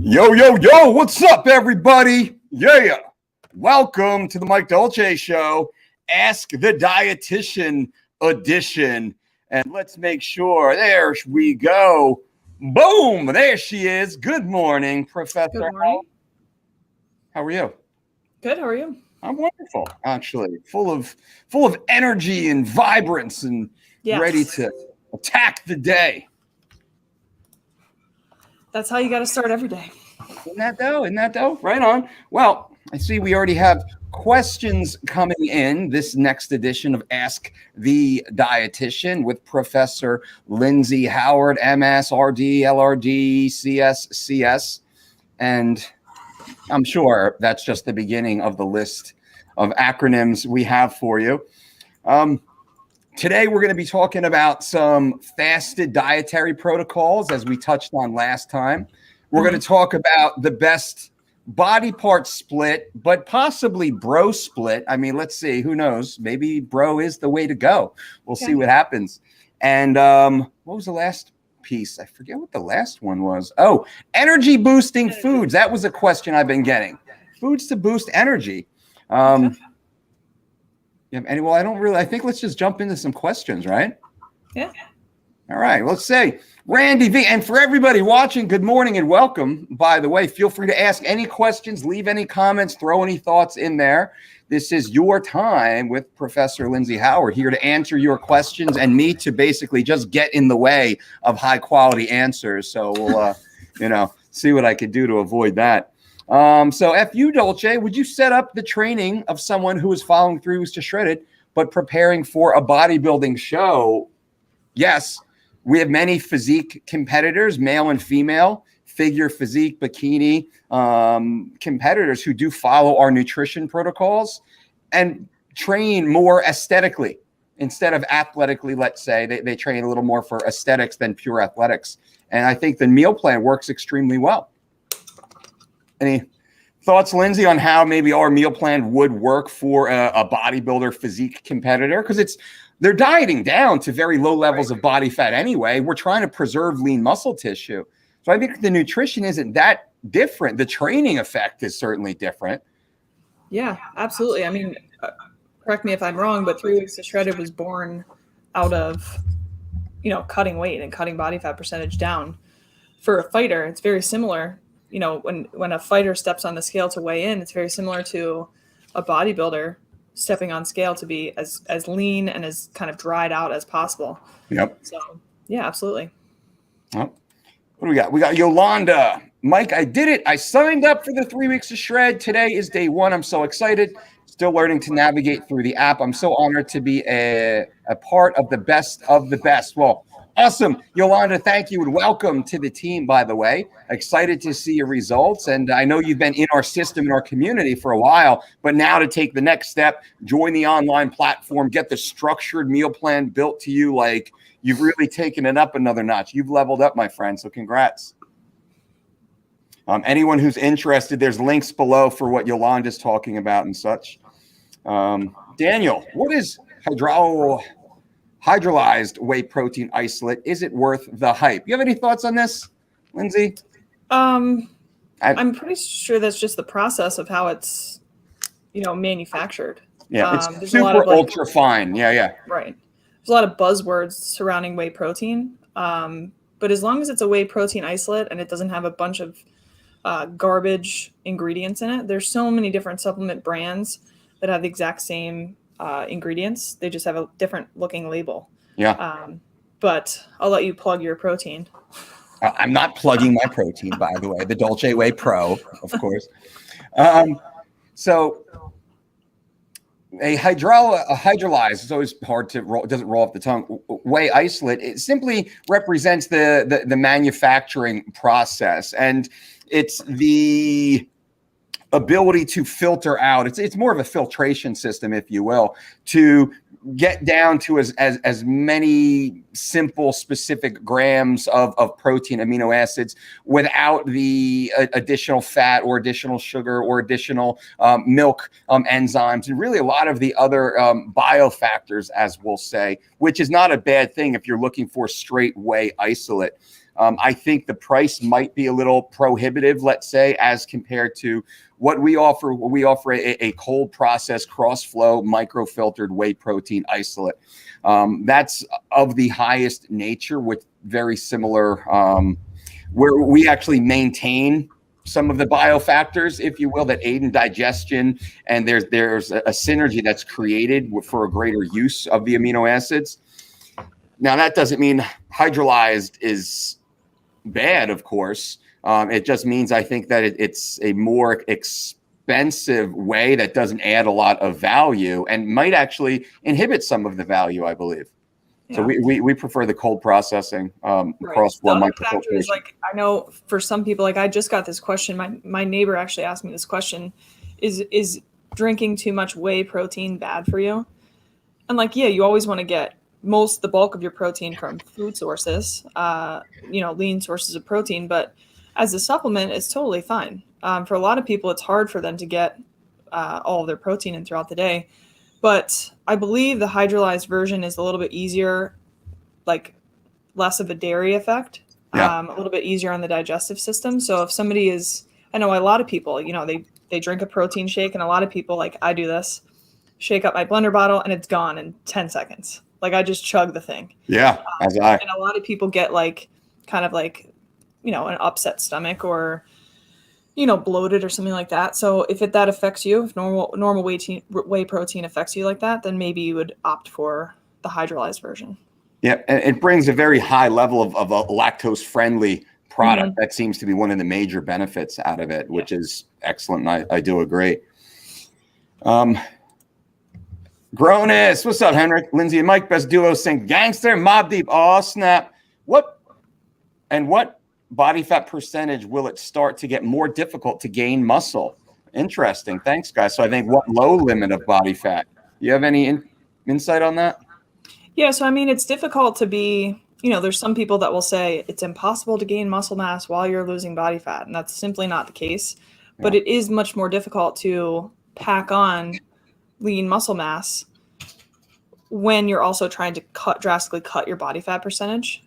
Yo, yo, yo, what's up, everybody? Yeah. Welcome to the Mike Dolce Show, Ask the Dietitian edition. And let's make sure, there we go. Boom, there she is. Good morning, Professor. Good morning. How are you? Good, how are you? I'm wonderful, actually. Full of energy and vibrance and ready to attack the day. That's how you got to start every day. Isn't that though? Right on. Well, I see we already have questions coming in this next edition of Ask the Dietitian with Professor Lindsay Howard MS, RD, LRD, CSCS. And I'm sure that's just the beginning of the list of acronyms we have for you. Today, we're going to be talking about some fasted dietary protocols, as we touched on last time. We're going to talk about the best body part split, but possibly bro split. I mean, let's see. Who knows? Maybe bro is the way to go. We'll see what happens. And what was the last piece? I forget what the last one was. Oh, energy boosting foods. That was a question I've been getting. Foods to boost energy. Yeah, well, I think let's just jump into some questions, right? Yeah. All right, let's say Randy V. And for everybody watching, good morning and welcome. By the way, feel free to ask any questions, leave any comments, throw any thoughts in there. This is your time with Professor Lindsay Howard, here to answer your questions and me to basically just get in the way of high quality answers. So we'll, see what I could do to avoid that. So F.U. Dolce, would you set up the training of someone who is following through to Shredded, but preparing for a bodybuilding show? Yes, we have many physique competitors, male and female, figure, physique, bikini competitors who do follow our nutrition protocols and train more aesthetically instead of athletically, let's say. They train a little more for aesthetics than pure athletics. And I think the meal plan works extremely well. Any thoughts, Lindsay, on how maybe our meal plan would work for a bodybuilder physique competitor? Because they're dieting down to very low levels of body fat anyway. We're trying to preserve lean muscle tissue. So I think the nutrition isn't that different. The training effect is certainly different. Yeah, absolutely. I mean, correct me if I'm wrong, but 3 Weeks to Shredded was born out of, cutting weight and cutting body fat percentage down. For a fighter, it's very similar. When a fighter steps on the scale to weigh in, it's very similar to a bodybuilder stepping on scale to be as lean and as kind of dried out as possible. Yep. So, yeah, absolutely. What do we got? We got Yolanda. Mike, I did it. I signed up for the 3 Weeks to Shred. Today is day 1. I'm so excited. Still learning to navigate through the app. I'm so honored to be a part of the best of the best. Well, awesome. Yolanda, thank you and welcome to the team, by the way. Excited to see your results. And I know you've been in our system, in our community for a while, but now to take the next step, join the online platform, get the structured meal plan built to you, like you've really taken it up another notch. You've leveled up, my friend. So congrats. Anyone who's interested, there's links below for what Yolanda's talking about and such. Daniel, what is hydrolyzed whey protein isolate? Is it worth the hype? You have any thoughts on this, Lindsay? I'm pretty sure that's just the process of how it's, manufactured. Yeah, it's super ultra fine. Yeah. Right. There's a lot of buzzwords surrounding whey protein. But as long as it's a whey protein isolate and it doesn't have a bunch of garbage ingredients in it, there's so many different supplement brands that have the exact same ingredients. They just have a different looking label. Yeah. But I'll let you plug your protein. I'm not plugging my protein, by the way. The Dolce Whey Pro, of course. So a hydrolyzed, it's always hard to roll, it doesn't roll off the tongue, whey isolate, it simply represents the manufacturing process. And it's the ability to filter out. It's more of a filtration system, if you will, to get down to as many simple, specific grams of protein, amino acids, without the additional fat or additional sugar or additional milk enzymes, and really a lot of the other biofactors, as we'll say, which is not a bad thing if you're looking for straight whey isolate. I think the price might be a little prohibitive, let's say, as compared to what we offer. We offer a cold process, cross flow, microfiltered whey protein isolate. That's of the highest nature, with very similar, where we actually maintain some of the biofactors, if you will, that aid in digestion, and there's a synergy that's created for a greater use of the amino acids. Now, that doesn't mean hydrolyzed is bad, of course. It just means, I think, that it's a more expensive way that doesn't add a lot of value and might actually inhibit some of the value, I believe. Yeah. So we prefer the cold processing, cross-flow microfiltration. Like, I know for some people, like I just got this question. My neighbor actually asked me this question: Is drinking too much whey protein bad for you? And like, yeah, you always want to get the bulk of your protein from food sources, lean sources of protein. But as a supplement, it's totally fine. For a lot of people, it's hard for them to get all of their protein in throughout the day. But I believe the hydrolyzed version is a little bit easier, like less of a dairy effect, a little bit easier on the digestive system. So if somebody I know a lot of people, they drink a protein shake, and a lot of people, like I do this, shake up my blender bottle and it's gone in 10 seconds. Like I just chug the thing. Yeah. And a lot of people get an upset stomach or, bloated or something like that. So if that affects you, if normal whey protein affects you like that, then maybe you would opt for the hydrolyzed version. Yeah. And it brings a very high level of a lactose friendly product. That seems to be one of the major benefits out of it, which is excellent. And I do agree. Gronus, what's up, Henrik? Lindsay and Mike, best duo, sing gangster, Mob Deep. Oh, snap. What body fat percentage will it start to get more difficult to gain muscle? Interesting. Thanks, guys. So I think what low limit of body fat? You have any insight on that? Yeah. So, it's difficult to be, there's some people that will say it's impossible to gain muscle mass while you're losing body fat. And that's simply not the case. Yeah. But it is much more difficult to pack on lean muscle mass when you're also trying to drastically cut your body fat percentage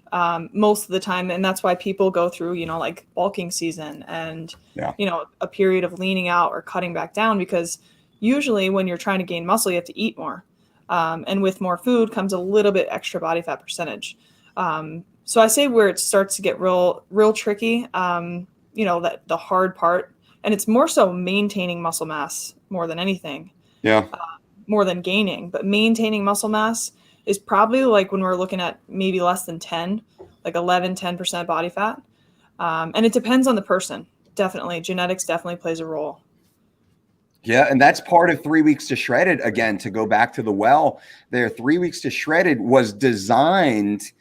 most of the time. And that's why people go through, like bulking season and, a period of leaning out or cutting back down, because usually when you're trying to gain muscle, you have to eat more. And with more food comes a little bit extra body fat percentage. So I say where it starts to get real tricky, that the hard part, and it's more so maintaining muscle mass more than anything. Yeah. More than gaining, but maintaining muscle mass is probably like when we're looking at maybe less than 10, like 10% body fat. And it depends on the person. Definitely. Genetics definitely plays a role. Yeah. And that's part of 3 weeks to shredded. Again, to go back to the well there, 3 weeks to shredded was designed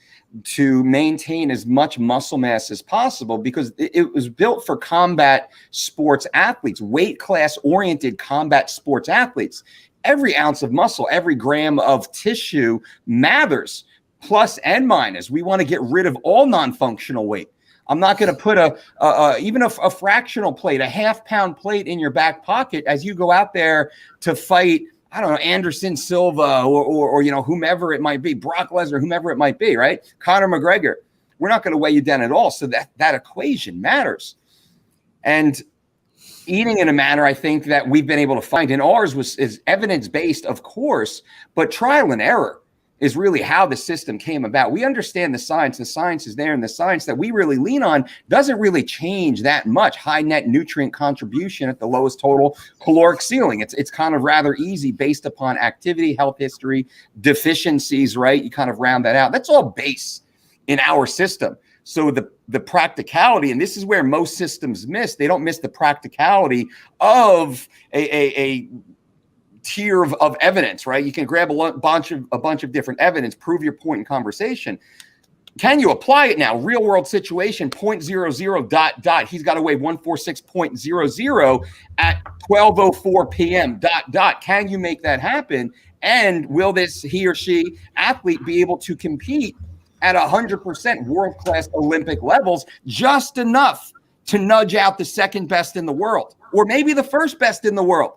to maintain as much muscle mass as possible, because it was built for combat sports athletes, weight class oriented combat sports athletes. Every ounce of muscle, every gram of tissue matters, plus and minus. We want to get rid of all non-functional weight. I'm not going to put even a fractional plate, a half-pound plate in your back pocket as you go out there to fight, I don't know, Anderson Silva or whomever it might be, Brock Lesnar, whomever it might be, right? Conor McGregor. We're not going to weigh you down at all. So that equation matters. And eating in a manner, I think, that we've been able to find, and ours is evidence-based, of course, but trial and error is really how the system came about. We understand the science is there, and the science that we really lean on doesn't really change that much. High net nutrient contribution at the lowest total caloric ceiling. It's kind of rather easy based upon activity, health history, deficiencies, right? You kind of round that out. That's all base in our system. So the practicality, and this is where most systems miss, they don't miss the practicality of a tier of evidence, right? You can grab a bunch of different evidence, prove your point in conversation. Can you apply it now? Real world situation, 0.00 ... He's got to weigh 146.00 at 12:04 p.m. ... Can you make that happen? And will he or she athlete be able to compete at 100% world-class Olympic levels, just enough to nudge out the second best in the world, or maybe the first best in the world?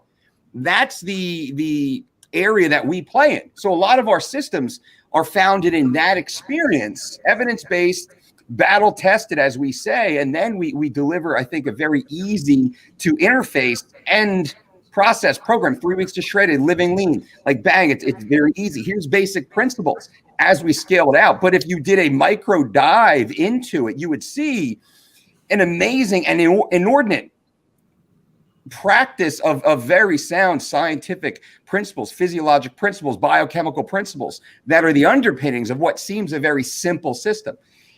That's the area that we play in. So a lot of our systems are founded in that experience, evidence-based, battle tested, as we say, and then we deliver, I think, a very easy to interface end process program. 3 weeks to shredded, living lean, like bang, it's very easy. Here's basic principles as we scale it out. But if you did a micro dive into it, you would see an amazing and inordinate practice of very sound scientific principles, physiologic principles, biochemical principles that are the underpinnings of what seems a very simple system.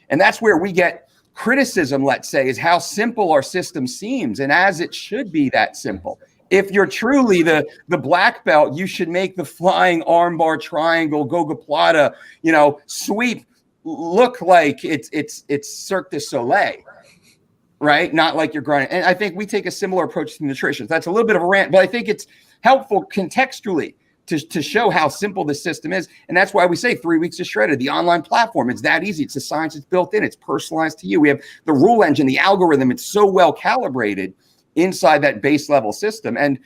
And that's where we get criticism, let's say, is how simple our system seems, and as it should be that simple. If you're truly the black belt, you should make the flying armbar triangle, gogoplata, sweep look like it's Cirque du Soleil. Right? Not like you're grinding. And I think we take a similar approach to nutrition. That's a little bit of a rant, but I think it's helpful contextually to show how simple the system is. And that's why we say 3 weeks to shredded, the online platform. It's that easy. It's the science. It's built in. It's personalized to you. We have the rule engine, the algorithm. It's so well calibrated inside that base level system. And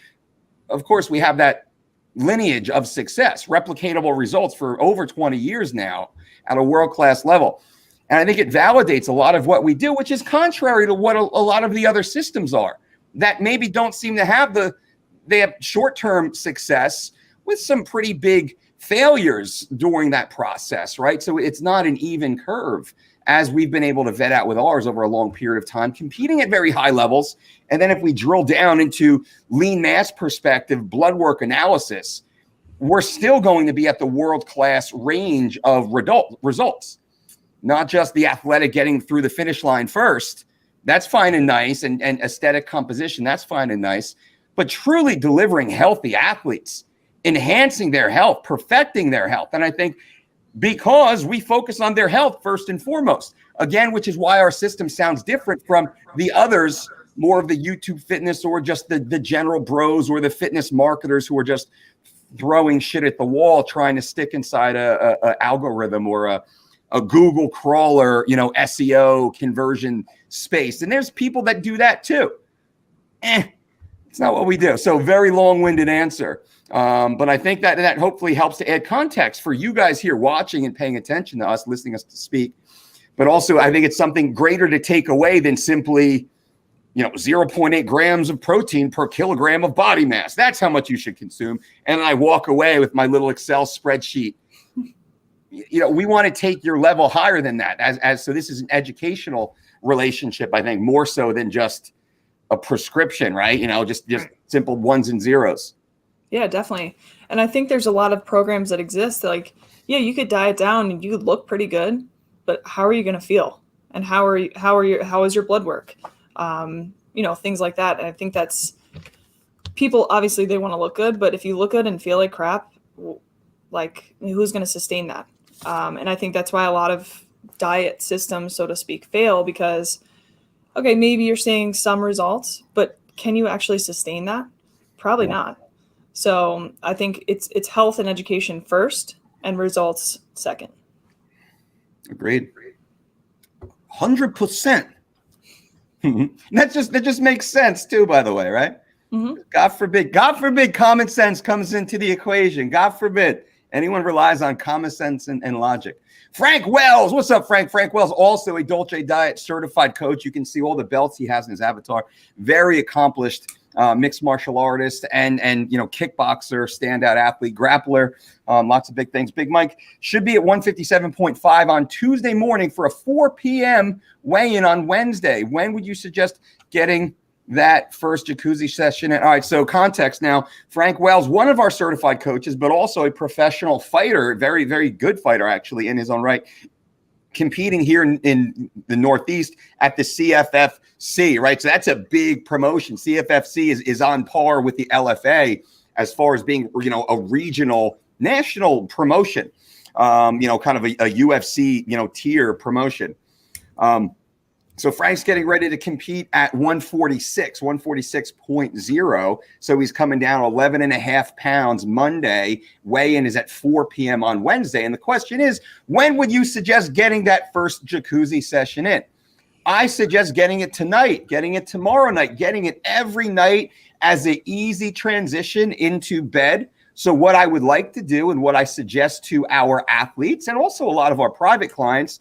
of course, we have that lineage of success, replicatable results for over 20 years now at a world-class level. And I think it validates a lot of what we do, which is contrary to what a lot of the other systems are that maybe don't seem to have they have short-term success with some pretty big failures during that process, right? So it's not an even curve as we've been able to vet out with ours over a long period of time, competing at very high levels. And then if we drill down into lean mass perspective, blood work analysis, we're still going to be at the world-class range of results. Not just the athletic getting through the finish line first. That's fine and nice. And aesthetic composition, that's fine and nice. But truly delivering healthy athletes, enhancing their health, perfecting their health. And I think because we focus on their health first and foremost, again, which is why our system sounds different from the others, more of the YouTube fitness or just the general bros or the fitness marketers who are just throwing shit at the wall, trying to stick inside a algorithm or a Google crawler, SEO conversion space. And there's people that do that too. It's not what we do. So very long-winded answer. But I think that hopefully helps to add context for you guys here watching and paying attention to us, listening to us to speak. But also I think it's something greater to take away than simply, 0.8 grams of protein per kilogram of body mass. That's how much you should consume. And I walk away with my little Excel spreadsheet. We want to take your level higher than that. So this is an educational relationship, I think, more so than just a prescription, right? Just simple ones and zeros. Yeah, definitely. And I think there's a lot of programs that exist that you could diet down and you could look pretty good, but how are you going to feel? And how is your blood work? Things like that. And I think that's people, obviously they want to look good, but if you look good and feel like crap, like who's going to sustain that? And I think that's why a lot of diet systems, so to speak, fail because, okay, maybe you're seeing some results, but can you actually sustain that? Probably not. So I think it's health and education first and results second. Agreed. 100%. That just makes sense too, by the way, right? Mm-hmm. God forbid common sense comes into the equation. God forbid anyone relies on common sense and logic. Frank Wells, what's up, Frank? Frank Wells, also a Dolce Diet certified coach. You can see all the belts he has in his avatar. Very accomplished mixed martial artist and kickboxer, standout athlete, grappler, lots of big things. Big Mike should be at 157.5 on Tuesday morning for a 4 p.m. weigh-in on Wednesday. When would you suggest getting that first jacuzzi session? All right, so context now. Frank Wells, one of our certified coaches, but also a professional fighter, very, very good fighter, actually, in his own right, competing here in the Northeast at the CFFC, right? So that's a big promotion. CFFC is on par with the LFA as far as being, a regional, national promotion, kind of a UFC, tier promotion. So Frank's getting ready to compete at 146.0. So he's coming down 11 and a half pounds Monday. Weigh-in is at 4 p.m. on Wednesday. And the question is, when would you suggest getting that first jacuzzi session in? I suggest getting it tonight, getting it tomorrow night, getting it every night as an easy transition into bed. So what I would like to do and what I suggest to our athletes and also a lot of our private clients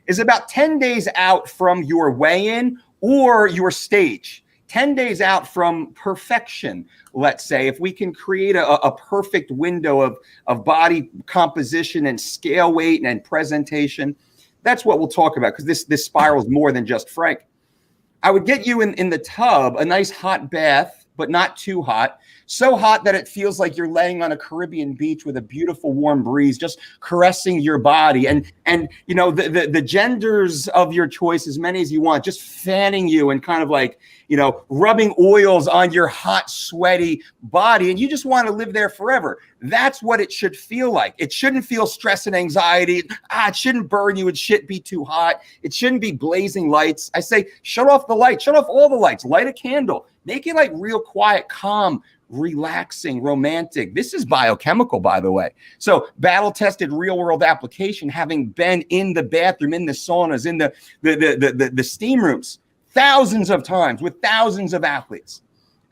is about 10 days out from your weigh-in or your stage. 10 days out from perfection, let's say, if we can create a perfect window of body composition and scale weight and presentation, that's what we'll talk about, because this spirals more than just Frank. I would get you in the tub, a nice hot bath, but not too hot. So hot that it feels like you're laying on a Caribbean beach with a beautiful warm breeze, just caressing your body. And you know, the genders of your choice, as many as you want, just fanning you and kind of like, you know, rubbing oils on your hot, sweaty body. And you just want to live there forever. That's what it should feel like. It shouldn't feel stress and anxiety. It shouldn't burn you. It shouldn't be too hot. It shouldn't be blazing lights. I say, shut off the light, shut off all the lights, light a candle, make it like real quiet, calm, relaxing, romantic. This is biochemical, by the way. So battle tested, real world application, having been in the bathroom, in the saunas, in the steam rooms, thousands of times with thousands of athletes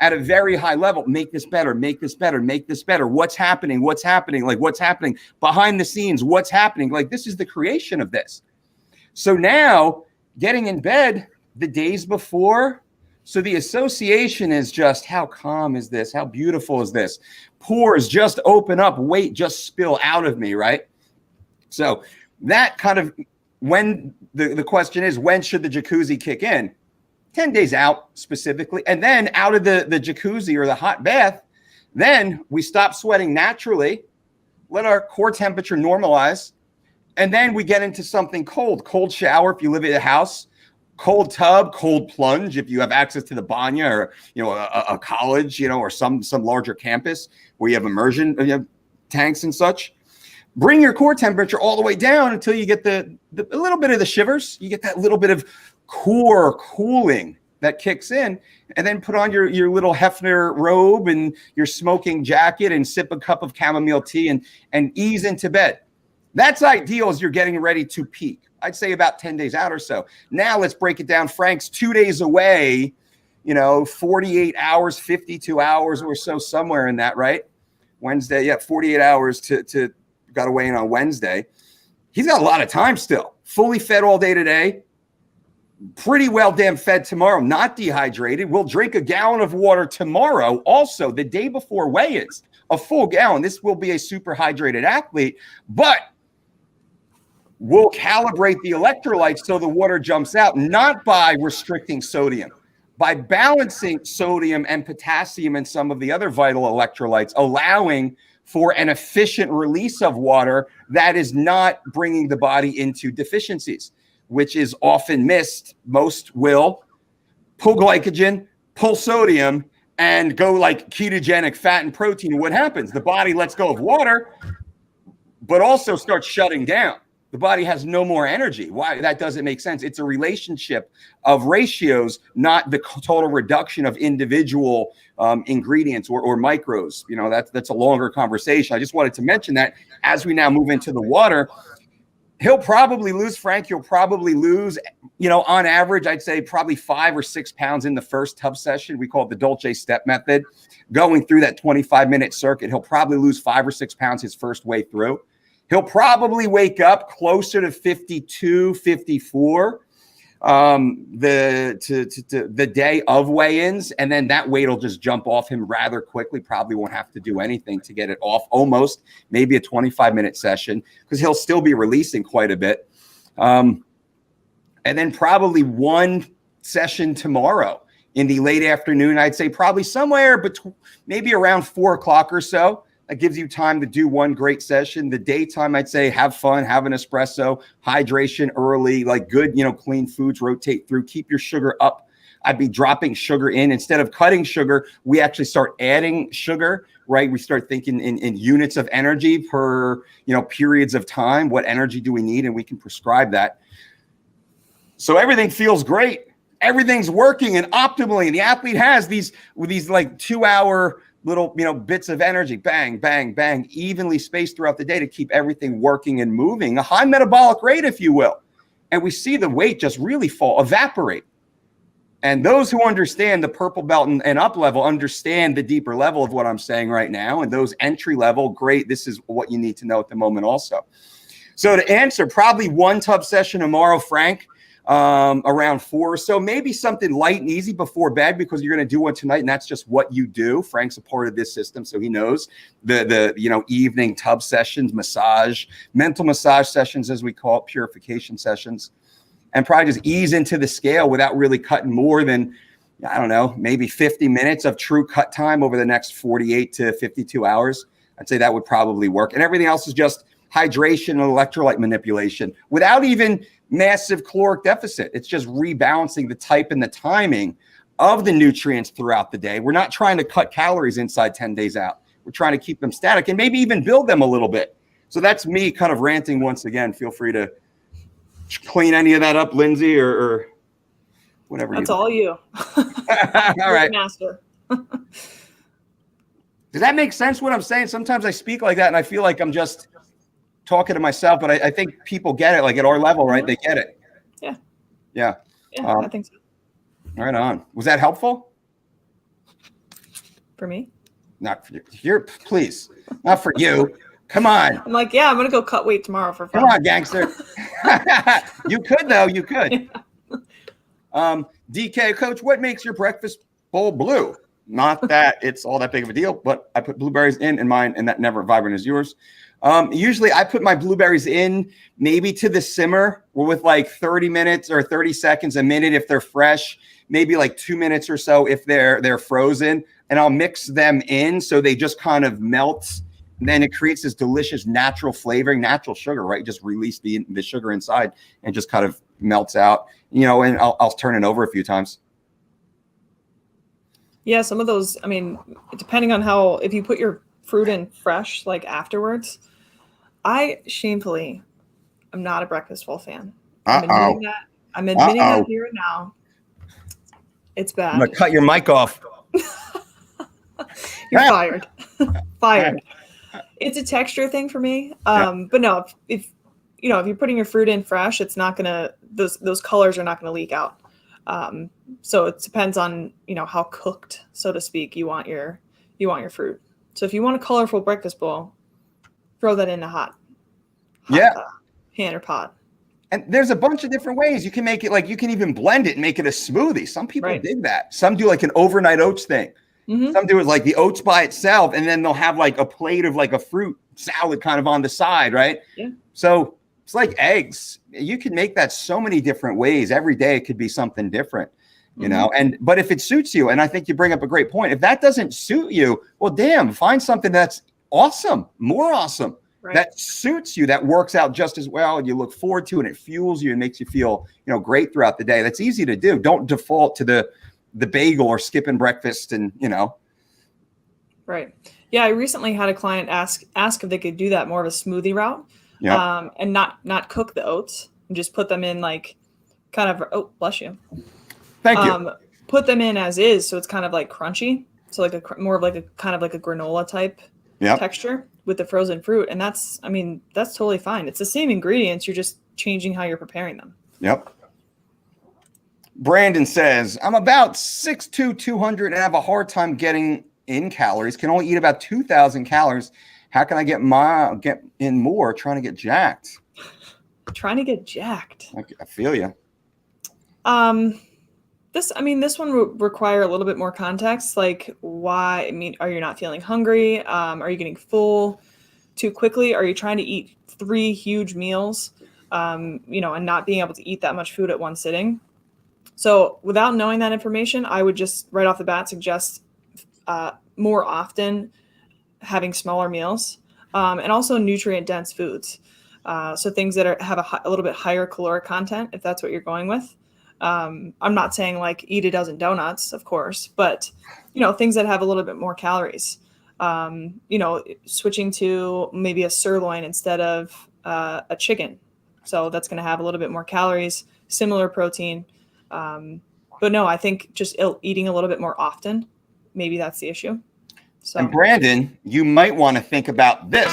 at a very high level. Make this better, make this better, make this better. What's happening? What's happening? Like, what's happening behind the scenes? What's happening? Like, this is the creation of this. So now getting in bed the days before. So the association is just, how calm is this? How beautiful is this? Pores just open up, weight just spill out of me, right? So that kind of, when the question is, when should the jacuzzi kick in? 10 days out specifically. And then out of the jacuzzi or the hot bath, then we stop sweating naturally, let our core temperature normalize. And then we get into something cold shower if you live at a house, cold tub, cold plunge if you have access to the banya, or, you know, a college, you know, or some larger campus where you have immersion tanks and such. Bring your core temperature all the way down until you get a little bit of the shivers. You get that little bit of core cooling that kicks in, and then put on your little Hefner robe and your smoking jacket and sip a cup of chamomile tea and ease into bed. That's ideal as you're getting ready to peak. I'd say about 10 days out or so. Now let's break it down. Frank's 2 days away, you know, 48 hours, 52 hours or so, somewhere in that, right? Wednesday, yeah, 48 hours to got to weigh in on Wednesday. He's got a lot of time still. Fully fed all day today. Pretty well damn fed tomorrow, not dehydrated. We'll drink a gallon of water tomorrow. Also, the day before weigh-ins, a full gallon. This will be a super hydrated athlete, but we'll calibrate the electrolytes so the water jumps out, not by restricting sodium, by balancing sodium and potassium and some of the other vital electrolytes, allowing for an efficient release of water that is not bringing the body into deficiencies, which is often missed. Most will pull glycogen, pull sodium, and go like ketogenic fat and protein. What happens? The body lets go of water, but also starts shutting down. The body has no more energy. Why? That doesn't make sense. It's a relationship of ratios, not the total reduction of individual ingredients or micros. You know, that's a longer conversation. I just wanted to mention that as we now move into the water, he'll probably lose, Frank, you'll probably lose, you know, on average, I'd say probably 5 or 6 pounds in the first tub session. We call it the DOLCE step method. Going through that 25-minute circuit, he'll probably lose 5 or 6 pounds his first way through. He'll probably wake up closer to 52, 54 the day of weigh-ins, and then that weight will just jump off him rather quickly. Probably won't have to do anything to get it off, almost maybe a 25-minute session, because he'll still be releasing quite a bit. And then probably one session tomorrow in the late afternoon. I'd say probably somewhere between maybe around 4 o'clock or so. That gives you time to do one great session. The daytime, I'd say, have fun, have an espresso, hydration early, like good, you know, clean foods, rotate through, keep your sugar up. I'd be dropping sugar in. Instead of cutting sugar, we actually start adding sugar, right? We start thinking in units of energy per, you know, periods of time. What energy do we need? And we can prescribe that. So everything feels great. Everything's working and optimally. And the athlete has these like 2-hour little, you know, bits of energy, bang, bang, bang, evenly spaced throughout the day to keep everything working and moving, a high metabolic rate, if you will. And we see the weight just really evaporate. And those who understand the purple belt and up level understand the deeper level of what I'm saying right now. And those entry level, great, this is what you need to know at the moment also. So to answer, probably 1 tub session tomorrow, Frank, around 4 or so, maybe something light and easy before bed because you're going to do one tonight and that's just what you do. Frank's a part of this system, so he knows the evening tub sessions, massage, mental massage sessions, as we call it, purification sessions, and probably just ease into the scale without really cutting more than, I don't know, maybe 50 minutes of true cut time over the next 48 to 52 hours. I'd say that would probably work. And everything else is just hydration and electrolyte manipulation without even massive caloric deficit. It's just rebalancing the type and the timing of the nutrients throughout the day. We're not trying to cut calories inside 10 days out. We're trying to keep them static and maybe even build them a little bit. So that's me kind of ranting once again. Feel free to clean any of that up, Lindsay, or whatever. That's all you. All right. Master. Does that make sense what I'm saying? Sometimes I speak like that and I feel like I'm just talking to myself, but I think people get it, like at our level, right? They get it. Yeah. Yeah. Yeah, I think so. Right on. Was that helpful? For me? Not for you. Here, please. Not for you. Come on. I'm like, yeah, I'm going to go cut weight tomorrow for fun. Come on, gangster. You could, though. You could. Yeah. DK, Coach, what makes your breakfast bowl blue? Not that it's all that big of a deal, but I put blueberries in mine, and that never vibrant as yours. Usually I put my blueberries in maybe to the simmer with like 30 minutes or 30 seconds, a minute if they're fresh, maybe like 2 minutes or so if they're frozen, and I'll mix them in so they just kind of melt. And then it creates this delicious natural flavoring, natural sugar, right? Just release the sugar inside and just kind of melts out, and I'll turn it over a few times. Yeah, some of those, I mean, depending on if you put your fruit in fresh, like afterwards, I shamefully am not a breakfast bowl fan. I'm admitting that here and now. It's bad. I'm going to cut your mic off. You're fired. Fired. It's a texture thing for me. But no, if you're putting your fruit in fresh, it's not gonna, those colors are not gonna leak out. So it depends on, how cooked, so to speak, you want your fruit. So if you want a colorful breakfast bowl, throw that in a hot pan or pot. And there's a bunch of different ways you can make it. Like you can even blend it and make it a smoothie. Some people dig that. Some do like an overnight oats thing. Mm-hmm. Some do it like the oats by itself, and then they'll have like a plate of like a fruit salad kind of on the side, right? Yeah. So it's like eggs. You can make that so many different ways. Every day it could be something different, but if it suits you, and I think you bring up a great point, if that doesn't suit you, well, damn, find something that's awesome, more awesome, that suits you, that works out just as well, and you look forward to, and it fuels you and makes you feel, great throughout the day. That's easy to do. Don't default to the bagel or skipping breakfast and, Right. Yeah. I recently had a client ask if they could do that more of a smoothie route. Yeah. And not cook the oats and just put them in like kind of, oh, bless you. Thank you. Put them in as is. So it's kind of like crunchy. So like more of like a kind of like a granola type texture with the frozen fruit. And that's totally fine. It's the same ingredients. You're just changing how you're preparing them. Yep. Brandon says, I'm about 6'2", 200 and have a hard time getting in calories. Can only eat about 2,000 calories. How can I get in more trying to get jacked? Trying to get jacked. I feel you. This one would require a little bit more context. Like why, are you not feeling hungry? Are you getting full too quickly? Are you trying to eat 3 huge meals, and not being able to eat that much food at one sitting? So without knowing that information, I would just right off the bat suggest more often having smaller meals, and also nutrient-dense foods. So things that have a little bit higher caloric content, if that's what you're going with. I'm not saying like eat a dozen donuts, of course, but things that have a little bit more calories. Switching to maybe a sirloin instead of a chicken. So that's going to have a little bit more calories, similar protein. But no, I think just eating a little bit more often, maybe that's the issue. So, and Brandon, you might want to think about this.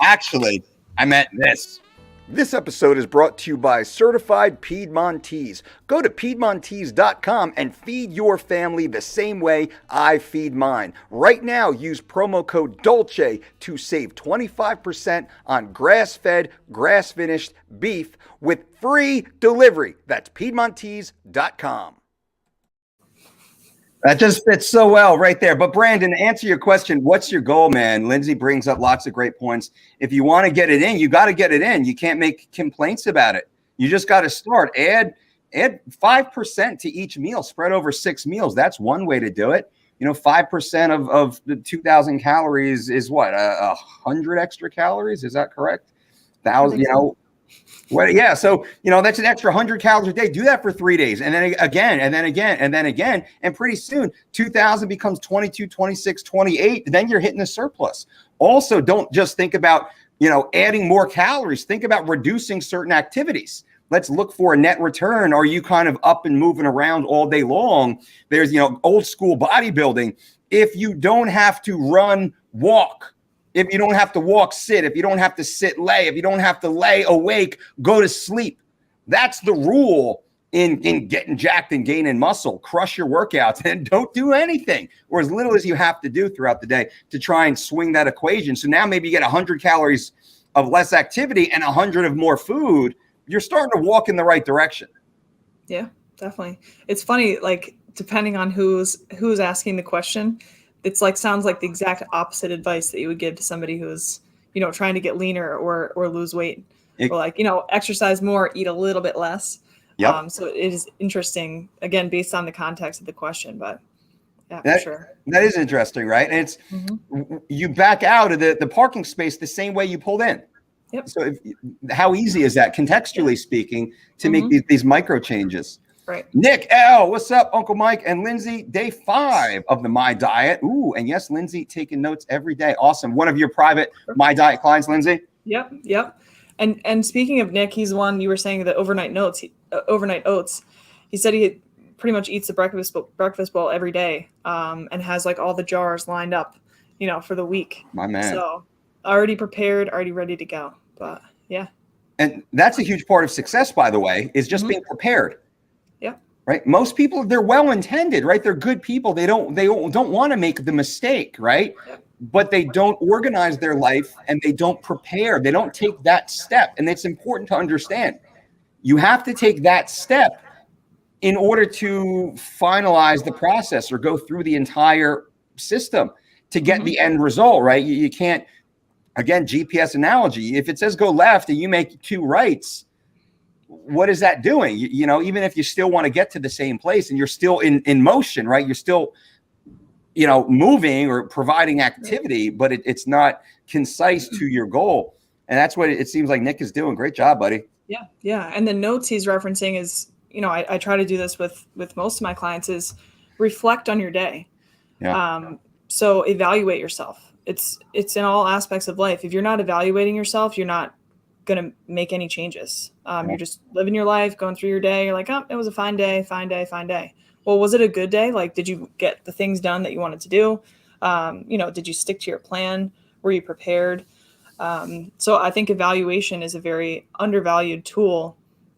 Actually, I meant this. This episode is brought to you by Certified Piedmontese. Go to Piedmontese.com and feed your family the same way I feed mine. Right now, use promo code DOLCE to save 25% on grass-fed, grass-finished beef with free delivery. That's Piedmontese.com. That just fits so well right there. But Brandon, to answer your question, what's your goal, man? Lindsay brings up lots of great points. If you want to get it in, you got to get it in. You can't make complaints about it. You just got to start. Add 5% to each meal, spread over 6 meals. That's one way to do it. 5% of the 2,000 calories is what, 100 extra calories? Is that correct? 1,000, Well, yeah. So, that's an extra 100 calories a day. Do that for 3 days. And then again, and then again, and then again. And pretty soon, 2,000 becomes 22, 26, 28. Then you're hitting a surplus. Also, don't just think about, adding more calories. Think about reducing certain activities. Let's look for a net return. Are you kind of up and moving around all day long? There's, old school bodybuilding. If you don't have to run, walk. If you don't have to walk, sit. If you don't have to sit, lay. If you don't have to lay awake, go to sleep. That's the rule in getting jacked and gaining muscle. Crush your workouts and don't do anything, or as little as you have to do throughout the day to try and swing that equation. So now maybe you get 100 calories of less activity and 100 of more food. You're starting to walk in the right direction. Yeah, definitely. It's funny, like depending on who's asking the question, it's like sounds like the exact opposite advice that you would give to somebody who's, trying to get leaner or lose weight. Or like, exercise more, eat a little bit less. Yep. So it is interesting, again, based on the context of the question, but yeah, for sure. That is interesting, right? And it's you back out of the parking space the same way you pulled in. Yep. So how easy is that, contextually speaking, to make these micro changes? Right. Nick L, what's up, Uncle Mike and Lindsay? Day 5 of the My Diet. Ooh, and yes, Lindsay taking notes every day. Awesome. One of your private My Diet clients, Lindsay? Yep. And speaking of Nick, he's one you were saying the overnight oats. He said he pretty much eats the breakfast bowl every day, and has like all the jars lined up, for the week. My man. So already prepared, already ready to go. But yeah. And that's a huge part of success, by the way, is just being prepared. Yeah. Right. Most people, they're well-intended, right? They're good people. They don't want to make the mistake, right? Yep. But they don't organize their life and they don't prepare. They don't take that step. And it's important to understand. You have to take that step in order to finalize the process or go through the entire system to get the end result, right? You can't, again, GPS analogy. If it says go left and you make 2 rights, what is that doing? Even if you still want to get to the same place and you're still in motion, right? You're still, moving or providing activity, but it's not concise to your goal. And that's what it seems like Nick is doing. Great job, buddy. Yeah. And the notes he's referencing is, I try to do this with most of my clients is reflect on your day. Yeah. So evaluate yourself. It's in all aspects of life. If you're not evaluating yourself, you're not going to make any changes. You're just living your life, going through your day. You're like, oh, it was a fine day. Well, was it a good day? Like, did you get the things done that you wanted to do? Did you stick to your plan? Were you prepared? So I think evaluation is a very undervalued tool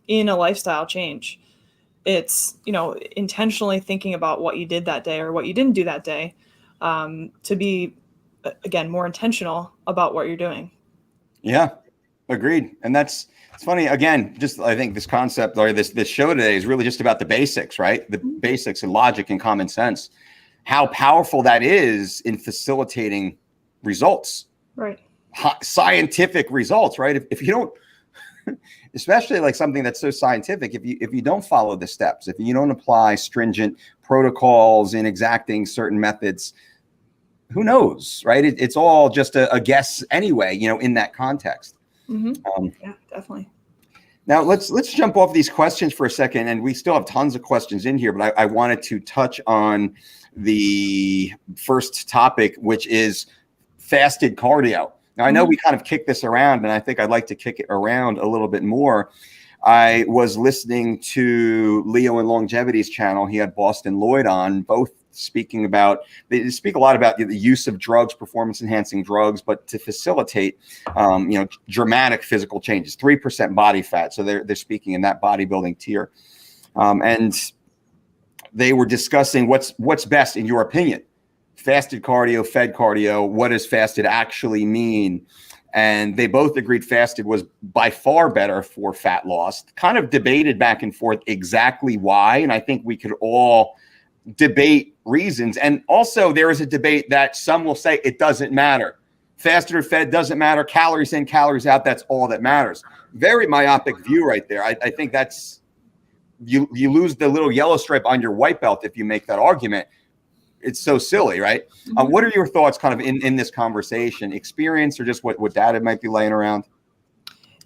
in a lifestyle change. It's, intentionally thinking about what you did that day or what you didn't do that day, to be, again, more intentional about what you're doing. Yeah. Agreed. And it's funny, again, just I think this concept or this show today is really just about the basics, right? The basics and logic and common sense, how powerful that is in facilitating results, right? Scientific results, right? If you don't, especially like something that's so scientific, if you don't follow the steps, if you don't apply stringent protocols in exacting certain methods, who knows, right? It's all just a guess anyway, in that context. Yeah, definitely. Now let's jump off these questions for a second, and we still have tons of questions in here, but I wanted to touch on the first topic, which is fasted cardio. Now I know we kind of kicked this around, and I think I'd like to kick it around a little bit more. I was listening to Leo and Longevity's channel. He had Boston Lloyd on. Both speaking about, they speak a lot about the use of drugs, performance enhancing drugs, but to facilitate, dramatic physical changes, 3% body fat. So they're speaking in that bodybuilding tier. And they were discussing what's best in your opinion, fasted cardio, fed cardio. What does fasted actually mean? And they both agreed fasted was by far better for fat loss. Kind of debated back and forth exactly why. And I think we could all debate reasons. And also there is a debate that some will say it doesn't matter. Fasted or fed doesn't matter. Calories in, calories out. That's all that matters. Very myopic view right there. I think that's, you lose the little yellow stripe on your white belt if you make that argument. It's so silly, right? Mm-hmm. What are your thoughts kind of in this conversation? Experience or just what data might be laying around?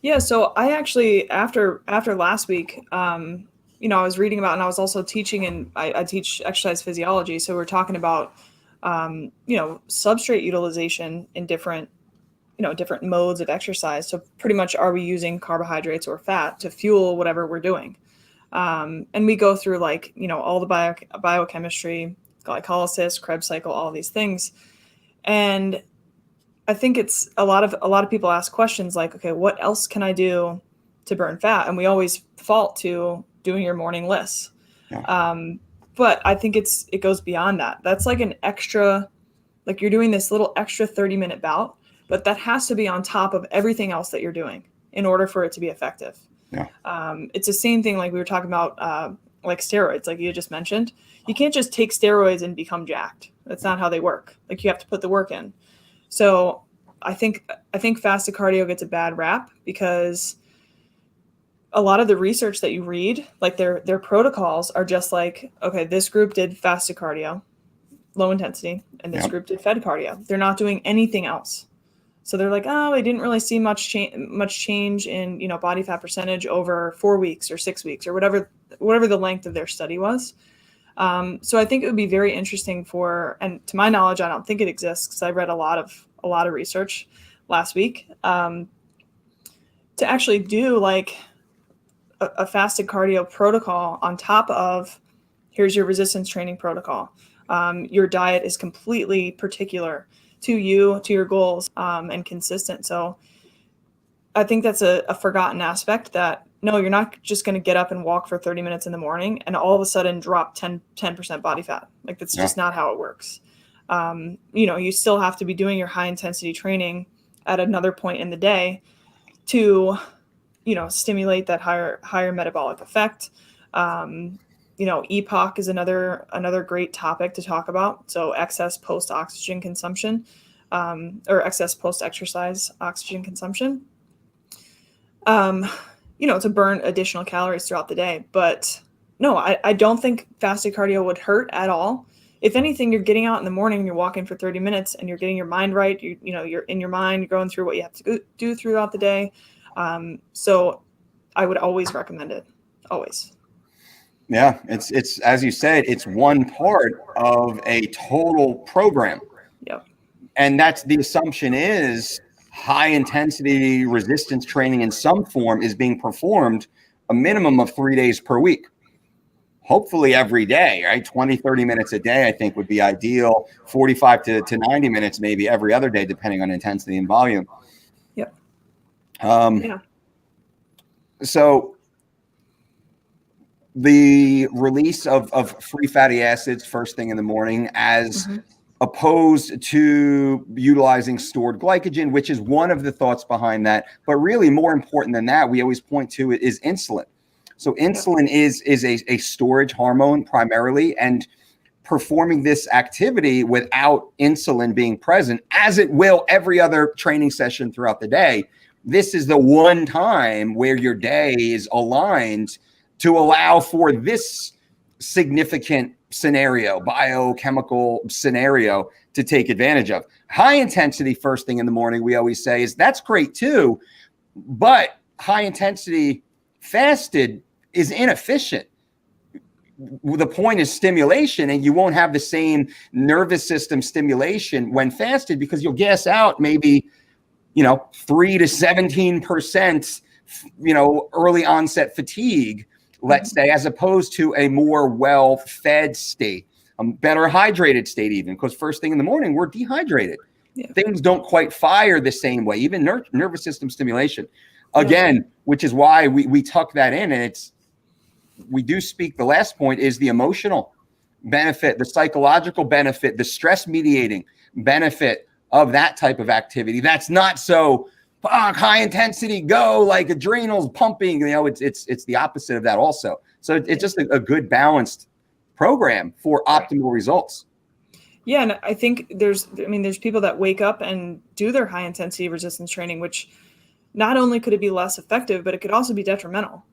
Yeah, so I actually, after last week, I was reading about, and I was also teaching, and I teach exercise physiology. So we're talking about, substrate utilization in different modes of exercise. So pretty much, are we using carbohydrates or fat to fuel whatever we're doing? And we go through all the biochemistry, glycolysis, Krebs cycle, all these things. And I think it's a lot of people ask questions like, okay, what else can I do to burn fat? And we always default to doing your morning lists. Yeah. But I think it goes beyond that. That's like an extra, like you're doing this little extra 30-minute bout, but that has to be on top of everything else that you're doing in order for it to be effective. Yeah. It's the same thing like we were talking about, like steroids, like you just mentioned. You can't just take steroids and become jacked. That's not how they work. Like you have to put the work in. So I think fasted cardio gets a bad rap because a lot of the research that you read, like their protocols are just like, okay, this group did fasted cardio, low intensity, and this group did fed cardio. They're not doing anything else. So they're like, oh, I didn't really see much change in, body fat percentage over 4 weeks or 6 weeks or whatever the length of their study was. So I think it would be very interesting and to my knowledge, I don't think it exists because I read a lot of research last week, to actually do like a fasted cardio protocol on top of, here's your resistance training protocol. Your diet is completely particular to you, to your goals, and consistent. So I think that's a forgotten aspect that, no, you're not just going to get up and walk for 30 minutes in the morning and all of a sudden drop 10% body fat. Like that's just not how it works. You still have to be doing your high intensity training at another point in the day to, stimulate that higher metabolic effect. EPOC is another great topic to talk about. So excess post-oxygen consumption, or excess post-exercise oxygen consumption, to burn additional calories throughout the day. But no, I don't think fasted cardio would hurt at all. If anything, you're getting out in the morning, you're walking for 30 minutes and you're getting your mind right. You're in your mind, you're going through what you have to do throughout the day. So I would always recommend it. Always. Yeah, it's as you said, it's one part of a total program. Yep. And that's the assumption is high intensity resistance training in some form is being performed a minimum of 3 days per week. Hopefully every day, right? 20, 30 minutes a day, I think would be ideal. 45 to 90 minutes, maybe every other day, depending on intensity and volume. Yep. So the release of free fatty acids first thing in the morning as opposed to utilizing stored glycogen, which is one of the thoughts behind that. But really more important than that, we always point to it is insulin. So insulin is a storage hormone primarily, and performing this activity without insulin being present, as it will every other training session throughout the day, this is the one time where your day is aligned to allow for this significant scenario, biochemical scenario to take advantage of. High intensity first thing in the morning, we always say, is that's great too, but high intensity fasted is inefficient. The point is stimulation, and you won't have the same nervous system stimulation when fasted because you'll gas out maybe 3 to 17%, early onset fatigue, let's say, as opposed to a more well-fed state. better hydrated state even, because first thing in the morning, we're dehydrated. Yeah. Things don't quite fire the same way, even nervous system stimulation. Again, which is why we tuck that in, and we do speak, the last point is the emotional benefit, the psychological benefit, the stress mediating benefit of that type of activity. That's not so high intensity, go like adrenals pumping, it's the opposite of that also. So it's just a good balanced program for optimal results. Yeah. And I think there's people that wake up and do their high intensity resistance training, which not only could it be less effective, but it could also be detrimental.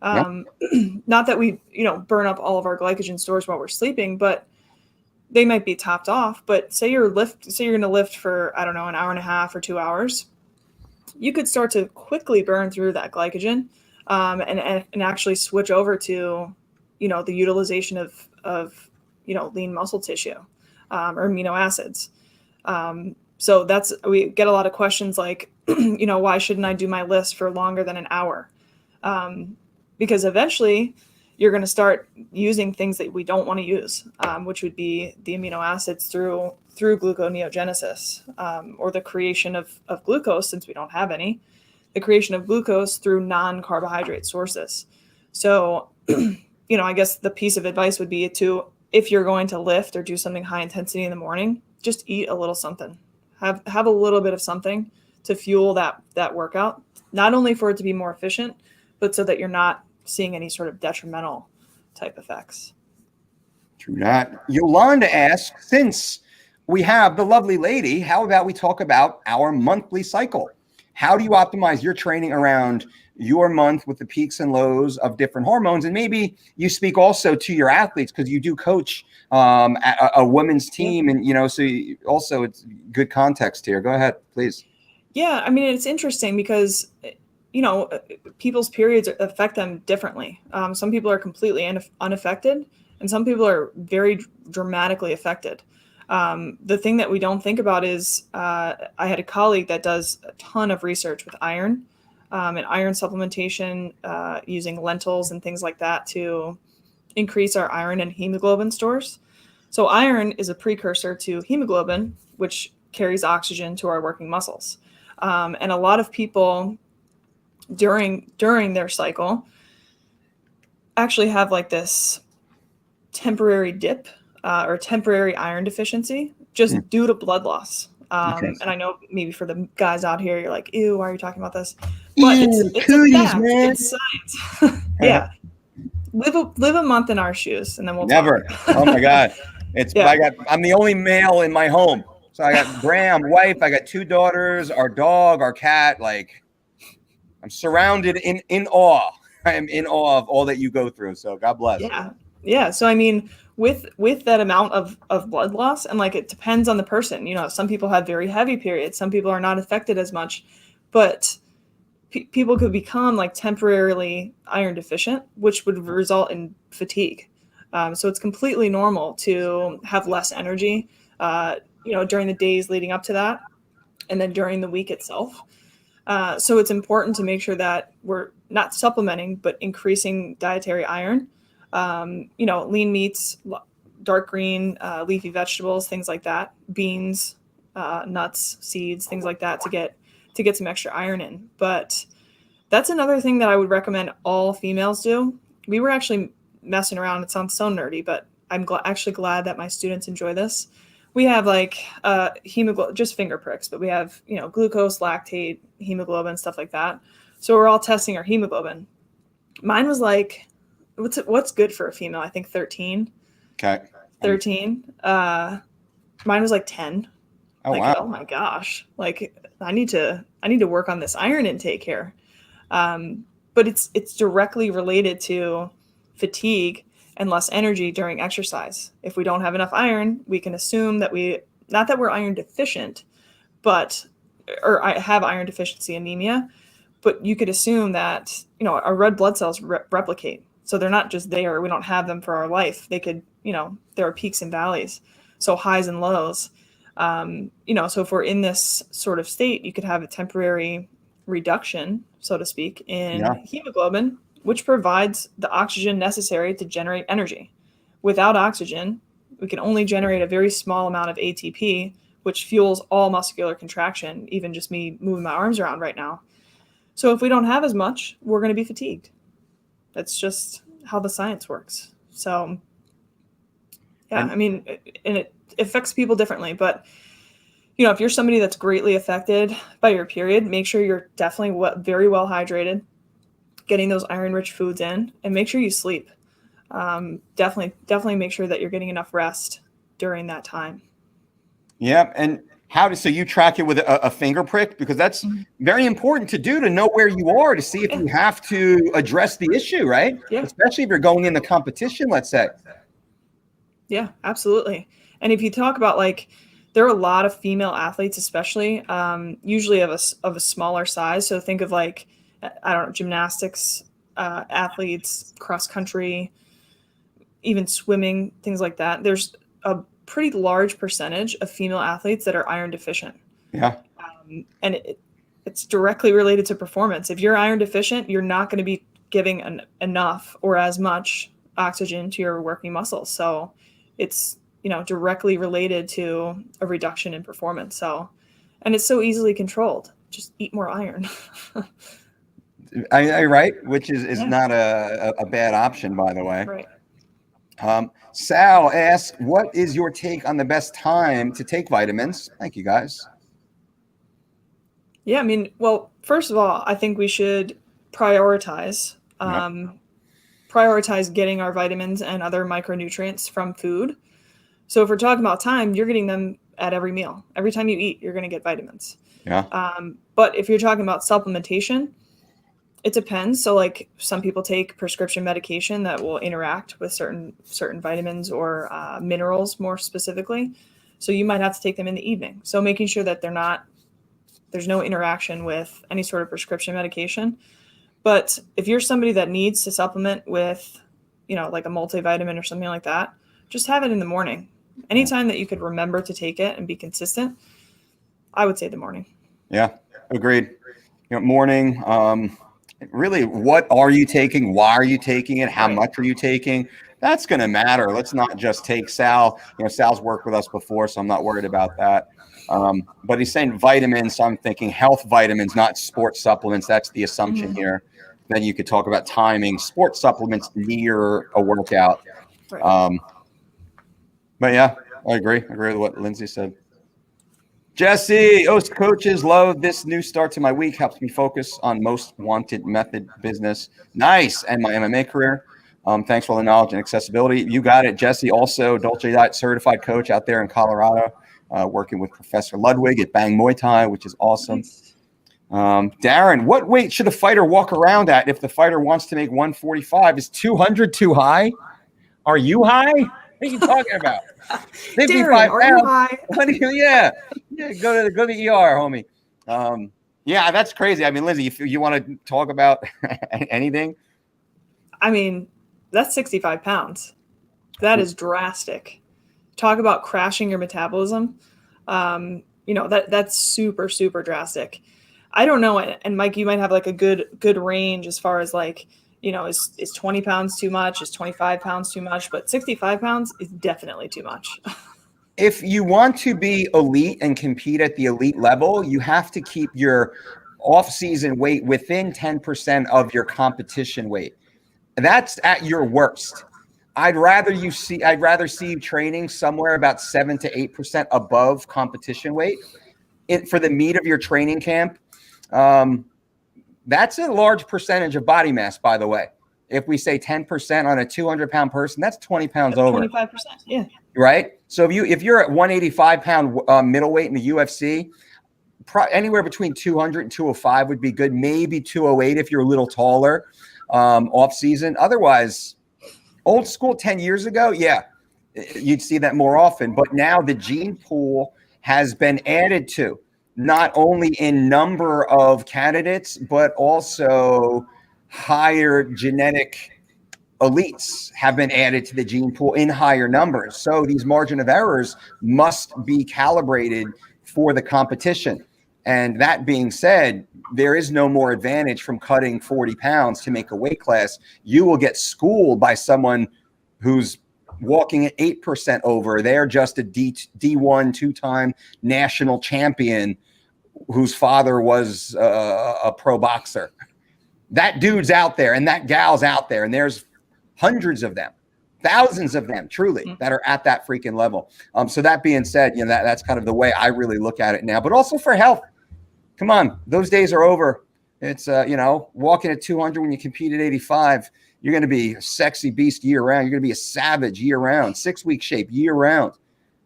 Not that we, burn up all of our glycogen stores while we're sleeping, but they might be topped off. But say you're going to lift for, I don't know, an hour and a half or 2 hours, you could start to quickly burn through that glycogen, and actually switch over to, the utilization of lean muscle tissue, or amino acids. So we get a lot of questions like, why shouldn't I do my list for longer than an hour? Because eventually you're going to start using things that we don't want to use, which would be the amino acids through gluconeogenesis, or the creation of glucose, since we don't have any, the creation of glucose through non-carbohydrate sources. So, I guess the piece of advice would be if you're going to lift or do something high intensity in the morning, just eat a little something. Have a little bit of something to fuel that workout, not only for it to be more efficient, but so that you're not seeing any sort of detrimental type effects. True that. Yolanda asks, since we have the lovely lady, how about we talk about our monthly cycle? How do you optimize your training around your month with the peaks and lows of different hormones? And maybe you speak also to your athletes, because you do coach a women's team, and so it's good context here. Go ahead, please. Yeah, it's interesting because people's periods affect them differently. Some people are completely unaffected, and some people are very dramatically affected. The thing that we don't think about is I had a colleague that does a ton of research with iron, and iron supplementation, using lentils and things like that to increase our iron and hemoglobin stores. So iron is a precursor to hemoglobin, which carries oxygen to our working muscles. And a lot of people during their cycle actually have like this temporary dip, or temporary iron deficiency just due to blood loss. And I know maybe for the guys out here, you're like, ew, why are you talking about this? But it's cooties, a fact. Man. It's science. Yeah. Live a month in our shoes, and then we'll never talk. Oh my God. I'm the only male in my home. So I got Graham, wife, I got 2 daughters, our dog, our cat. Like, I'm surrounded in awe. I am in awe of all that you go through. So God bless. Yeah. So with that amount of blood loss, and like, it depends on the person. Some people have very heavy periods. Some people are not affected as much, but people could become like temporarily iron deficient, which would result in fatigue. So it's completely normal to have less energy, during the days leading up to that, and then during the week itself. So it's important to make sure that we're not supplementing, but increasing dietary iron. Lean meats, dark green, leafy vegetables, things like that, beans, nuts, seeds, things like that to get some extra iron in. But that's another thing that I would recommend all females do. We were actually messing around. It sounds so nerdy, but I'm actually glad that my students enjoy this. We have like hemoglobin, just finger pricks, but we have, glucose, lactate, hemoglobin, stuff like that. So we're all testing our hemoglobin. Mine was like, what's good for a female? I think 13. Okay. 13. Mine was like 10. Oh, wow. Oh my gosh. Like, I need to work on this iron intake here. But it's directly related to fatigue and less energy during exercise. If we don't have enough iron, we can assume that not that we're iron deficient, or I have iron deficiency anemia, but you could assume that, our red blood cells replicate. So they're not just there. We don't have them for our life. They could, there are peaks and valleys. So highs and lows. So if we're in this sort of state, you could have a temporary reduction, so to speak, in hemoglobin, which provides the oxygen necessary to generate energy. Without oxygen, We can only generate a very small amount of ATP, which fuels all muscular contraction, even just me moving my arms around right now. So if we don't have as much, we're going to be fatigued. That's just how the science works. So yeah, I mean, and it affects people differently, but you know, if you're somebody that's greatly affected by your period, make sure you're definitely very well hydrated, getting those iron-rich foods in, and make sure you sleep. Definitely make sure that you're getting enough rest during that time. Yeah, and so you track it with a finger prick, because that's very important to do, to know where you are, to see if you have to address the issue, right? Yeah. Especially if you're going in the competition, let's say. Yeah, absolutely. And if you talk about, like, there are a lot of female athletes, especially, usually of a smaller size. So think of, like, I don't know, gymnastics athletes, cross country, even swimming, things like that. There's a pretty large percentage of female athletes that are iron deficient. Yeah. And it's directly related to performance. If you're iron deficient, you're not going to be giving enough or as much oxygen to your working muscles. So it's, you know, directly related to a reduction in performance. So, and it's so easily controlled. Just eat more iron. Right, which is not a bad option, by the way. Right. Sal asks, what is your take on the best time to take vitamins? Thank you, guys. Yeah, I mean, well, first of all, I think we should prioritize getting our vitamins and other micronutrients from food. So if we're talking about time, you're getting them at every meal. Every time you eat, you're going to get vitamins. Yeah. But if you're talking about supplementation, it depends. So, like, some people take prescription medication that will interact with certain vitamins or minerals more specifically. So you might have to take them in the evening. So making sure that there's no interaction with any sort of prescription medication. But if you're somebody that needs to supplement with, you know, like a multivitamin or something like that, just have it in the morning. Anytime that you could remember to take it and be consistent, I would say the morning. Yeah, agreed. You know, morning. Really, what are you taking? Why are you taking it? How much are you taking? That's going to matter. Let's not just take Sal. You know, Sal's worked with us before, so I'm not worried about that. But he's saying vitamins, so I'm thinking health vitamins, not sports supplements. That's the assumption here. Then you could talk about timing, sports supplements near a workout. Right. But yeah, I agree. I agree with what Lindsay said. Jesse, host coaches, love this new start to my week. Helps me focus on most wanted method business. Nice. And my MMA career. Thanks for all the knowledge and accessibility. You got it, Jesse. Also, DOLCE Diet certified coach out there in Colorado, working with Professor Ludwig at Bang Muay Thai, which is awesome. Darren, what weight should a fighter walk around at if the fighter wants to make 145? Is 200 too high? Are you high? What are you talking about? 55 Darren, are you high? Yeah. Go to the ER, homie. Yeah, that's crazy. I mean, Lindsay, if you want to talk about anything. I mean, that's 65 pounds. That is drastic. Talk about crashing your metabolism. You know, that's super, super drastic. I don't know. And Mike, you might have like a good range as far as, like, you know, is 20 pounds too much? Is 25 pounds too much? But 65 pounds is definitely too much. If you want to be elite and compete at the elite level, you have to keep your off-season weight within 10% of your competition weight. That's at your worst. I'd rather see you training somewhere about 7 to 8% above competition weight for the meat of your training camp. That's a large percentage of body mass, by the way. If we say 10% on a 200-pound person, that's 20 pounds over. 25%, yeah. Right? So if you're at 185-pound middleweight in the UFC, anywhere between 200 and 205 would be good. Maybe 208 if you're a little taller off season. Otherwise, old school 10 years ago, yeah, you'd see that more often. But now the gene pool has been added to, not only in number of candidates, but also higher genetic elites have been added to the gene pool in higher numbers. So these margin of errors must be calibrated for the competition. And that being said, there is no more advantage from cutting 40 pounds to make a weight class. You will get schooled by someone who's walking at 8% over. They're just a D1 two-time national champion whose father was a pro boxer. That dude's out there and that gal's out there, and there's hundreds of them, thousands of them, truly, that are at that freaking level. So that being said, you know, that's kind of the way I really look at it now. But also for health, come on, those days are over. It's you know, walking at 200 when you compete at 85. You're going to be a sexy beast year round. You're going to be a savage year round, 6-week shape year round.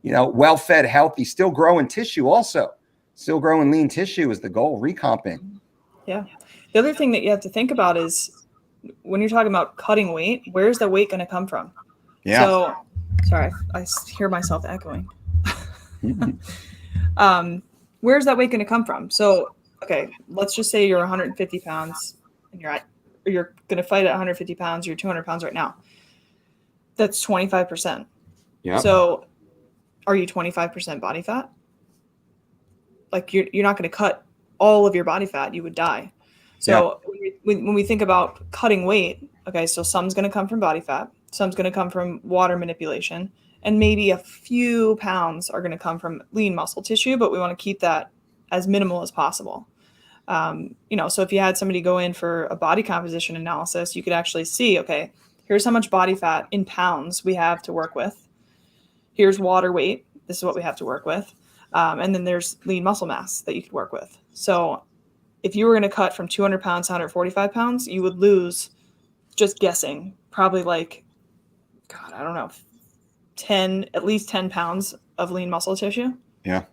You know, well-fed, healthy, still growing tissue also. Still growing lean tissue is the goal, recomping. Yeah. The other thing that you have to think about is when you're talking about cutting weight, where's the weight going to come from? Yeah. So, sorry, I hear myself echoing. Where's that weight going to come from? So, okay, let's just say you're 150 pounds and you're going to fight at 150 pounds, you're 200 pounds right now. That's 25%. Yeah. So are you 25% body fat? Like you're not going to cut all of your body fat, you would die. So when we think about cutting weight, okay, so some's going to come from body fat, some's going to come from water manipulation, and maybe a few pounds are going to come from lean muscle tissue, but we want to keep that as minimal as possible. You know, so if you had somebody go in for a body composition analysis, you could actually see, okay, here's how much body fat in pounds we have to work with. Here's water weight. This is what we have to work with. And then there's lean muscle mass that you could work with. So if you were going to cut from 200 pounds to 145 pounds, you would lose, just guessing, probably like, God, I don't know, at least 10 pounds of lean muscle tissue. Yeah.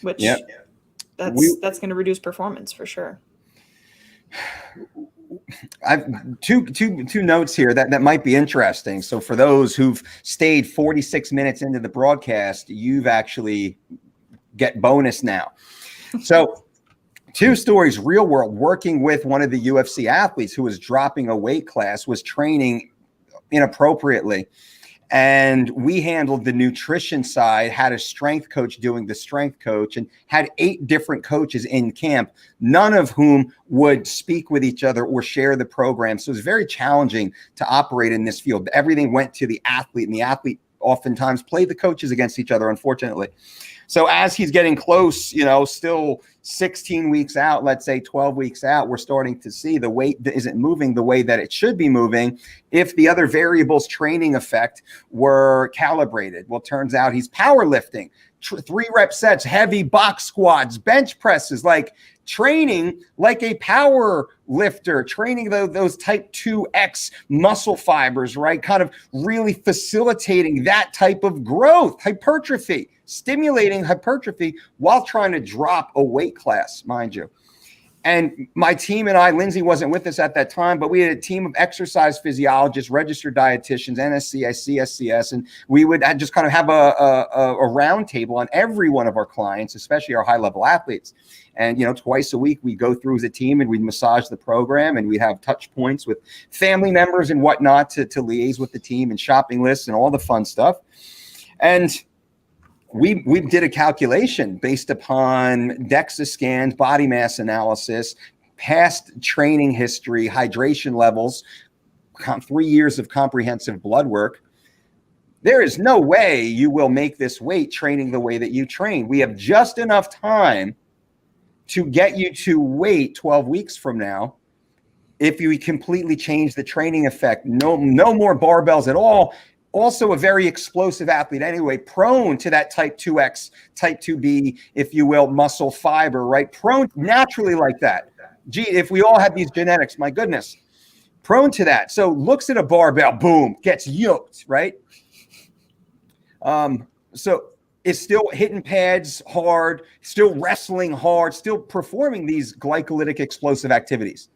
Which that's going to reduce performance for sure. I've two notes here that might be interesting. So for those who've stayed 46 minutes into the broadcast, you've actually get bonus now. So 2 stories, real world, working with one of the UFC athletes who was dropping a weight class, was training inappropriately. And we handled the nutrition side, had a strength coach doing the strength coach, and had 8 different coaches in camp, none of whom would speak with each other or share the program. So it was very challenging to operate in this field. Everything went to the athlete, and the athlete oftentimes played the coaches against each other, unfortunately. So as he's getting close, you know, still 16 weeks out, let's say 12 weeks out, we're starting to see the weight that isn't moving the way that it should be moving if the other variables training effect were calibrated. Well, turns out he's powerlifting, 3-rep sets, heavy box squats, bench presses, like training like a power lifter, training those type 2X muscle fibers, right? Kind of really facilitating that type of growth, hypertrophy, stimulating hypertrophy while trying to drop a weight class, mind you. And my team and I, Lindsay wasn't with us at that time, but we had a team of exercise physiologists, registered dietitians, NSCS, CSCS, and we would just kind of have a round table on every one of our clients, especially our high-level athletes. And, you know, twice a week we go through as a team and we'd massage the program, and we'd have touch points with family members and whatnot to liaise with the team, and shopping lists and all the fun stuff. And we did a calculation based upon DEXA scans, body mass analysis, past training history, hydration levels, 3 years of comprehensive blood work. There is no way you will make this weight training the way that you train. We have just enough time to get you to weight 12 weeks from now if you completely change the training effect. No more barbells at all. Also a very explosive athlete anyway, prone to that type 2X, type 2B, if you will, muscle fiber, right? Prone naturally like that. Gee, if we all had these genetics, my goodness, prone to that. So looks at a barbell, boom, gets yoked, right? So is still hitting pads hard, still wrestling hard, still performing these glycolytic explosive activities.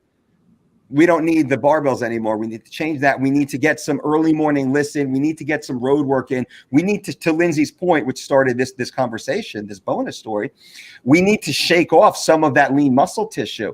We don't need the barbells anymore. We need to change that. We need to get some early morning listen. We need to get some road work in. We need to Lindsay's point, which started this conversation, this bonus story, we need to shake off some of that lean muscle tissue.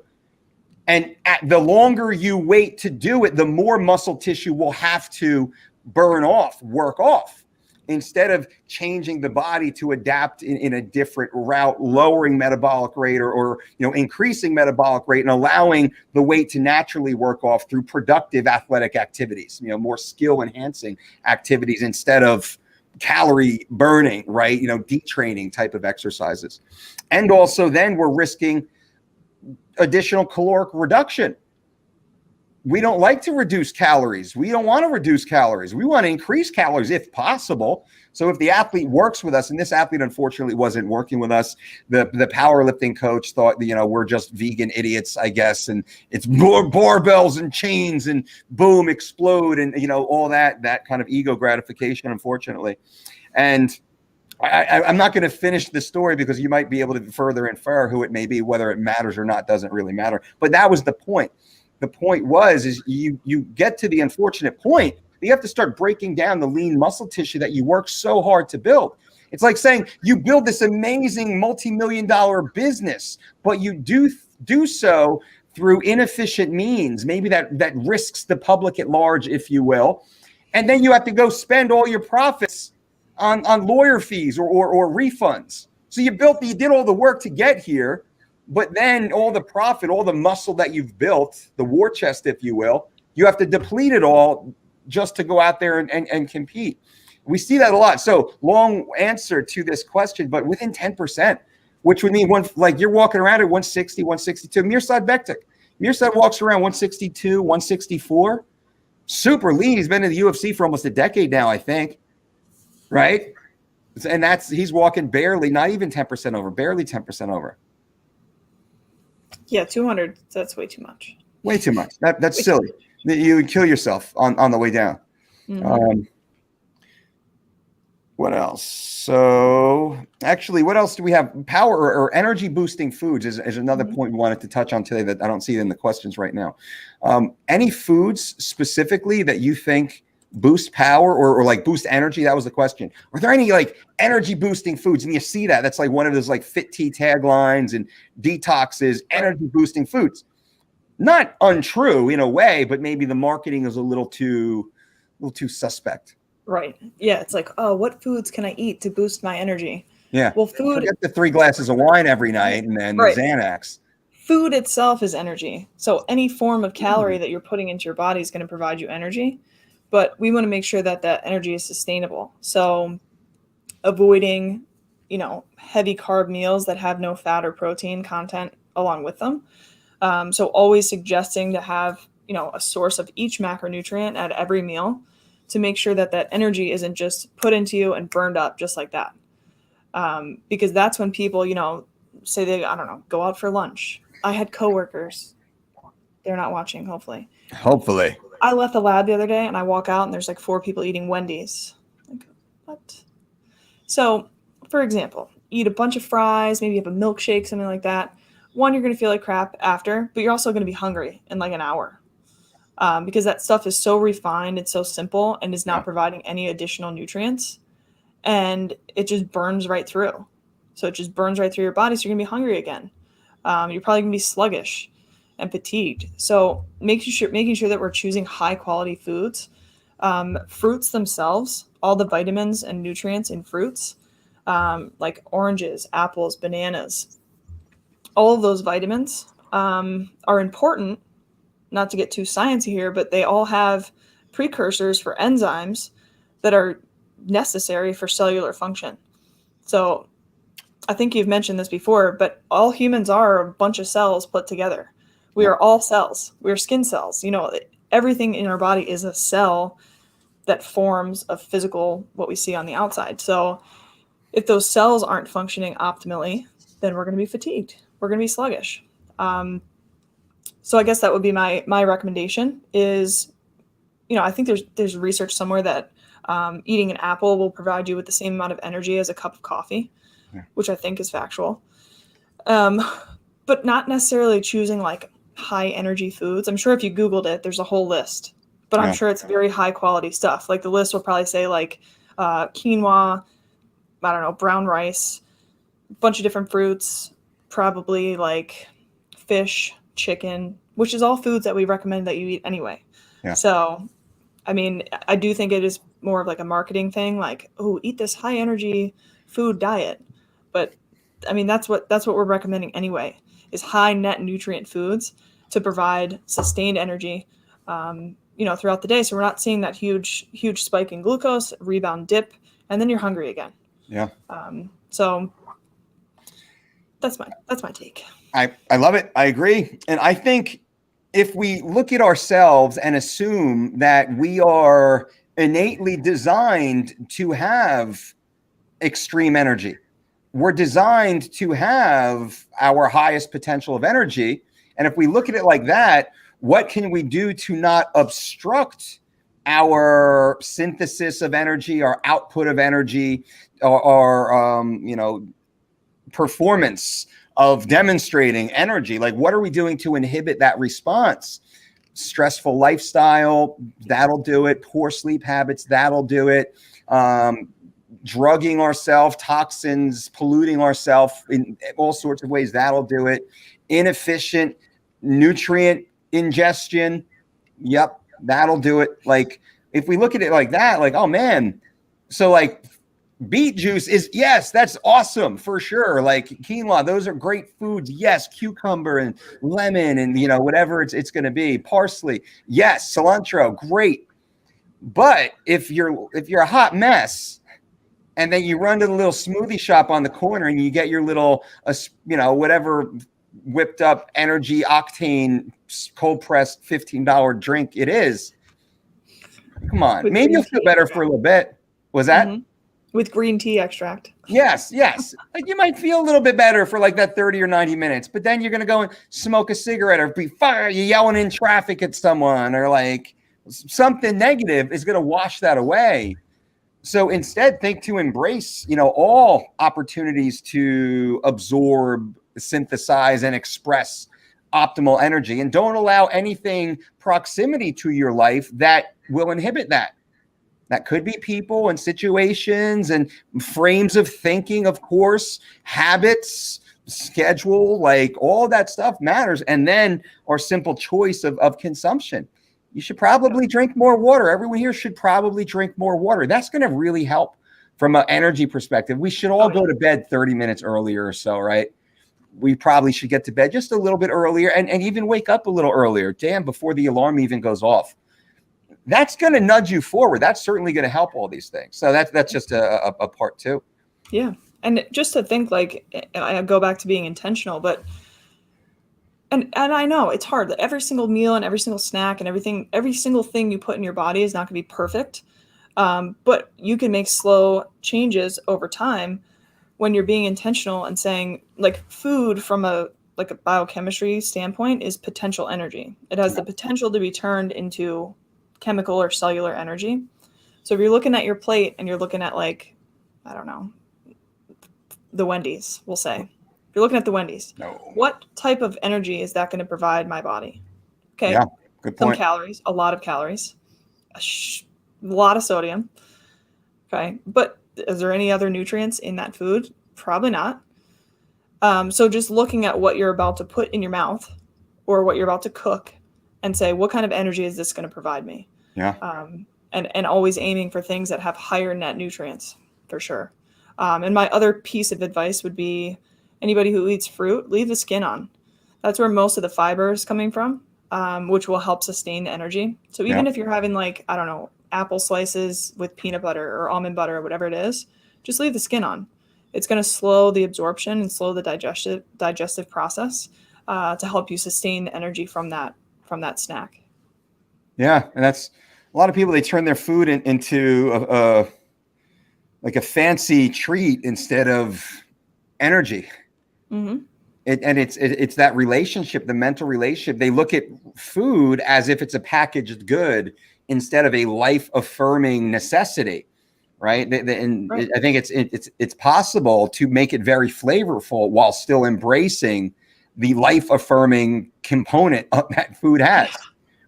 And the longer you wait to do it, the more muscle tissue will have to burn off, work off. instead of changing the body to adapt in a different route, lowering metabolic rate or increasing metabolic rate and allowing the weight to naturally work off through productive athletic activities, more skill enhancing activities instead of calorie burning, right? Detraining type of exercises. And also then we're risking additional caloric reduction. We don't like to reduce calories. We don't want to reduce calories. We want to increase calories if possible. So if the athlete works with us, and this athlete unfortunately wasn't working with us, the powerlifting coach thought, we're just vegan idiots, I guess, and it's more barbells and chains and boom, explode, and all that kind of ego gratification, unfortunately. And I'm not going to finish the story because you might be able to further infer who it may be. Whether it matters or not doesn't really matter. But that was the point. The point is you get to the unfortunate point that you have to start breaking down the lean muscle tissue that you work so hard to build. It's like saying you build this amazing multi-million-dollar business, but you do so through inefficient means, maybe that risks the public at large, if you will. And then you have to go spend all your profits on lawyer fees or refunds. So you did all the work to get here. But then all the profit, all the muscle that you've built, the war chest, if you will, you have to deplete it all just to go out there and compete. We see that a lot. So long answer to this question, but within 10%, which would mean you're walking around at 160, 162. Mirsad Bektik. Mirsad walks around 162, 164. Super lean. He's been in the UFC for almost a decade now, I think. Right? And he's walking barely, not even 10% over, barely 10% over. Yeah, 200. That's way too much. Way too much. That's silly. You would kill yourself on the way down. Mm-hmm. What else? So actually, what else do we have? Power or energy boosting foods is another point we wanted to touch on today that I don't see in the questions right now. Any foods specifically that you think boost power or boost energy? That was the question. Are there any energy boosting foods? And you see that's one of those Fit Tea taglines and detoxes, energy boosting foods. Not untrue in a way, but maybe the marketing is a little too suspect. Right. Yeah. It's what foods can I eat to boost my energy? Yeah. Well, forget the 3 glasses of wine every night and then right. Xanax. Food itself is energy. So any form of calorie that you're putting into your body is going to provide you energy. But we want to make sure that that energy is sustainable. So avoiding, heavy carb meals that have no fat or protein content along with them. So always suggesting to have, a source of each macronutrient at every meal to make sure that that energy isn't just put into you and burned up just like that. Because that's when people, say they, go out for lunch. I had coworkers. They're not watching, hopefully. Hopefully. I left the lab the other day and I walk out and there's 4 people eating Wendy's. What? So, for example, eat a bunch of fries, maybe you have a milkshake, something like that. One, you're going to feel like crap after, but you're also going to be hungry in an hour because that stuff is so refined and so simple and is not providing any additional nutrients. And it just burns right through. So it just burns right through your body. So you're going to be hungry again. You're probably going to be sluggish and fatigued. So making sure that we're choosing high quality foods, fruits themselves, all the vitamins and nutrients in fruits, like oranges, apples, bananas, all of those vitamins are important, not to get too sciencey here, but they all have precursors for enzymes that are necessary for cellular function. So I think you've mentioned this before, but all humans are a bunch of cells put together. We are all cells. We're skin cells. Everything in our body is a cell that forms a physical, what we see on the outside. So if those cells aren't functioning optimally, then we're going to be fatigued. We're going to be sluggish. So I guess that would be my recommendation is, I think there's research somewhere that eating an apple will provide you with the same amount of energy as a cup of coffee, which I think is factual. But not necessarily choosing high energy foods. I'm sure if you Googled it, there's a whole list, but I'm sure it's very high quality stuff. The list will probably say quinoa, brown rice, a bunch of different fruits, probably fish, chicken, which is all foods that we recommend that you eat anyway. Yeah. So, I do think it is more of like a marketing thing, like, oh, eat this high energy food diet. But I mean, that's what we're recommending anyway, is high net nutrient foods to provide sustained energy, throughout the day. So we're not seeing that huge spike in glucose, rebound dip, and then you're hungry again. Yeah. So that's my take. I love it. I agree. And I think if we look at ourselves and assume that we are innately designed to have extreme energy, we're designed to have our highest potential of energy. And if we look at it like that, what can we do to not obstruct our synthesis of energy, our output of energy, or performance of demonstrating energy? Like, what are we doing to inhibit that response? Stressful lifestyle, that'll do it. Poor sleep habits, that'll do it. Drugging ourselves, toxins, polluting ourselves in all sorts of ways, that'll do it. Inefficient nutrient ingestion, yep, that'll do it. Like, if we look at it like that, like, oh man, so like beet juice is, yes, that's awesome for sure. Like quinoa, those are great foods. Yes, cucumber and lemon and whatever it's going to be, parsley. Yes, cilantro, great. But if you're a hot mess, and then you run to the little smoothie shop on the corner and you get your little, whatever whipped up energy octane cold pressed $15 drink it is. Come on, with maybe you'll feel better extract. For a little bit. Was that? Mm-hmm. With green tea extract. Yes. Like, you might feel a little bit better for like that 30 or 90 minutes, but then you're going to go and smoke a cigarette or be fire. You're yelling in traffic at someone, or like something negative is going to wash that away. So instead, think to embrace, all opportunities to absorb, synthesize, and express optimal energy, and don't allow anything proximity to your life that will inhibit that. That could be people and situations and frames of thinking, of course, habits, schedule, like all that stuff matters. And then our simple choice of consumption. You should probably drink more water. Everyone here should probably drink more water. That's going to really help from an energy perspective. We should all go to bed 30 minutes earlier or so, right? We probably should get to bed just a little bit earlier and even wake up a little earlier, before the alarm even goes off. That's going to nudge you forward. That's certainly going to help all these things. So that's just a part too. Yeah. And just to think, like, I go back to being intentional, but And I know it's hard. Every single meal and every single snack and every single thing you put in your body is not going to be perfect. But you can make slow changes over time when you're being intentional and saying, like, food from a biochemistry standpoint is potential energy. It has the potential to be turned into chemical or cellular energy. So if you're looking at your plate and you're looking at, like, I don't know, the Wendy's, we'll say. You're looking at the Wendy's. No. What type of energy is that going to provide my body? Okay. Yeah, good point. Some calories, a lot of calories, a lot of sodium. Okay. But is there any other nutrients in that food? Probably not. So just looking at what you're about to put in your mouth or what you're about to cook and say, what kind of energy is this going to provide me? Yeah. And always aiming for things that have higher net nutrients for sure. And my other piece of advice would be, anybody who eats fruit, leave the skin on. That's where most of the fiber is coming from, which will help sustain the energy. So even if you're having, like, I don't know, apple slices with peanut butter or almond butter or whatever it is, just leave the skin on. It's going to slow the absorption and slow the digestive process to help you sustain the energy from that snack. Yeah, and that's a lot of people. They turn their food into like a fancy treat instead of energy. Mm-hmm. It's that relationship, the mental relationship. They look at food as if it's a packaged good instead of a life-affirming necessity, right? Right. I think it's possible to make it very flavorful while still embracing the life-affirming component that food has,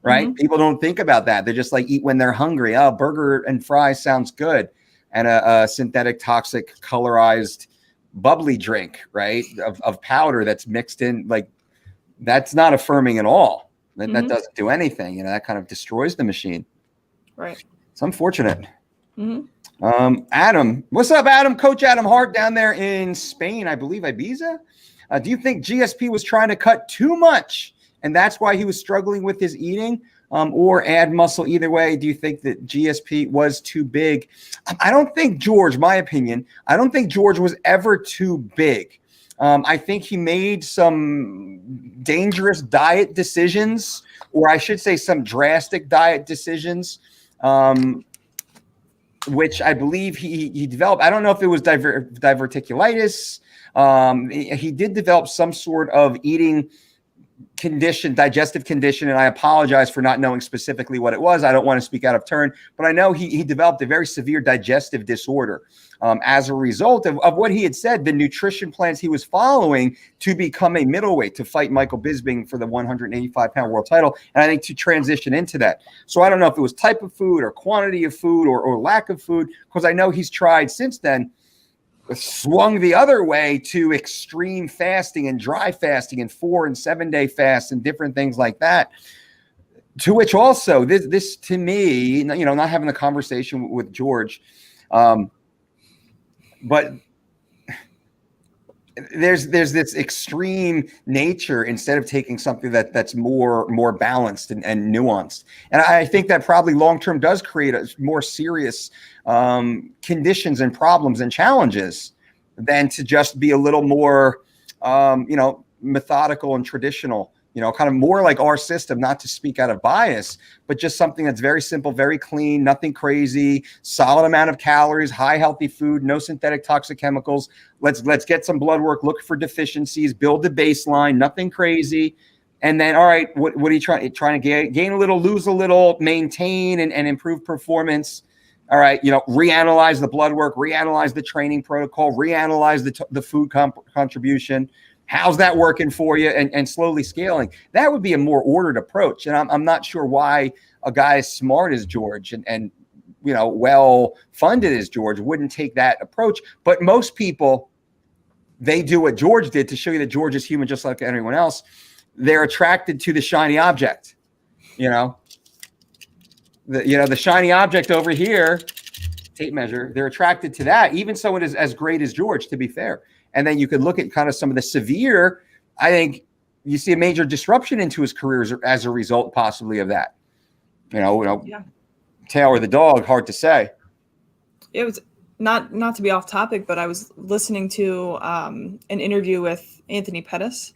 right? Mm-hmm. People don't think about that. They just like eat when they're hungry. Oh, burger and fries sounds good, and a synthetic, toxic, colorized bubbly drink, right, of powder that's mixed in, like, that's not affirming at all. That doesn't do anything. That kind of destroys the machine. Right. It's unfortunate. Adam, what's up, Adam? Coach Adam Hart down there in Spain, I believe, Ibiza. Do you think GSP was trying to cut too much, and that's why he was struggling with his eating, or add muscle? Either way, do you think that GSP was too big? I don't think George, my opinion, I don't think George was ever too big. I think he made some dangerous diet decisions, or I should say some drastic diet decisions, which I believe he developed. I don't know if it was diverticulitis. He did develop some sort of eating condition, digestive condition, and I apologize for not knowing specifically what it was. I don't want to speak out of turn, but I know he developed a very severe digestive disorder as a result of what he had said, the nutrition plans he was following to become a middleweight, to fight Michael Bisping for the 185-pound world title, and I think to transition into that. So I don't know if it was type of food or quantity of food or lack of food, because I know he's tried since then, swung the other way to extreme fasting and dry fasting and 4 and 7 day fasts and different things like that. To which also this to me, not having a conversation with George, but there's this extreme nature instead of taking something that's more balanced and nuanced. And I think that probably long-term does create a more serious conditions and problems and challenges than to just be a little more, methodical and traditional, kind of more like our system, not to speak out of bias, but just something that's very simple, very clean, nothing crazy, solid amount of calories, high healthy food, no synthetic toxic chemicals. Let's get some blood work, look for deficiencies, build the baseline, nothing crazy. And then, all right, what are you trying to gain a little, lose a little, maintain and improve performance? All right, reanalyze the blood work, reanalyze the training protocol, reanalyze the food contribution. How's that working for you? And slowly scaling. That would be a more ordered approach. And I'm not sure why a guy as smart as George and well-funded as George wouldn't take that approach. But most people, they do what George did to show you that George is human just like anyone else. They're attracted to the shiny object, the shiny object over here, tape measure, they're attracted to that, even so it is as great as George, to be fair. And then you could look at kind of some of the severe, I think you see a major disruption into his career as a result possibly of that. Yeah. Tail or the dog, hard to say. It was not to be off topic, but I was listening to an interview with Anthony Pettis.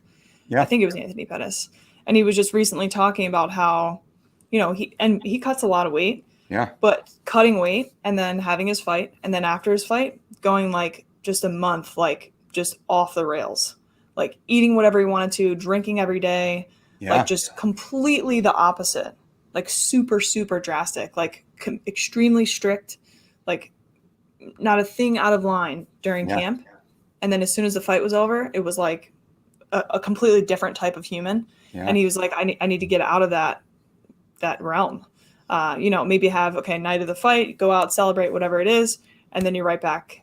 Yeah. I think it was Anthony Pettis. And he was just recently talking about how, he cuts a lot of weight. Yeah. But cutting weight and then having his fight, and then after his fight, going like just a month, like just off the rails, like eating whatever he wanted to, drinking every day, like just completely the opposite, like super, super drastic, like extremely strict, like not a thing out of line during camp. And then as soon as the fight was over, it was like a completely different type of human. Yeah. And he was like, I need to get out of that realm. Maybe have, night of the fight, go out, celebrate, whatever it is. And then you're right back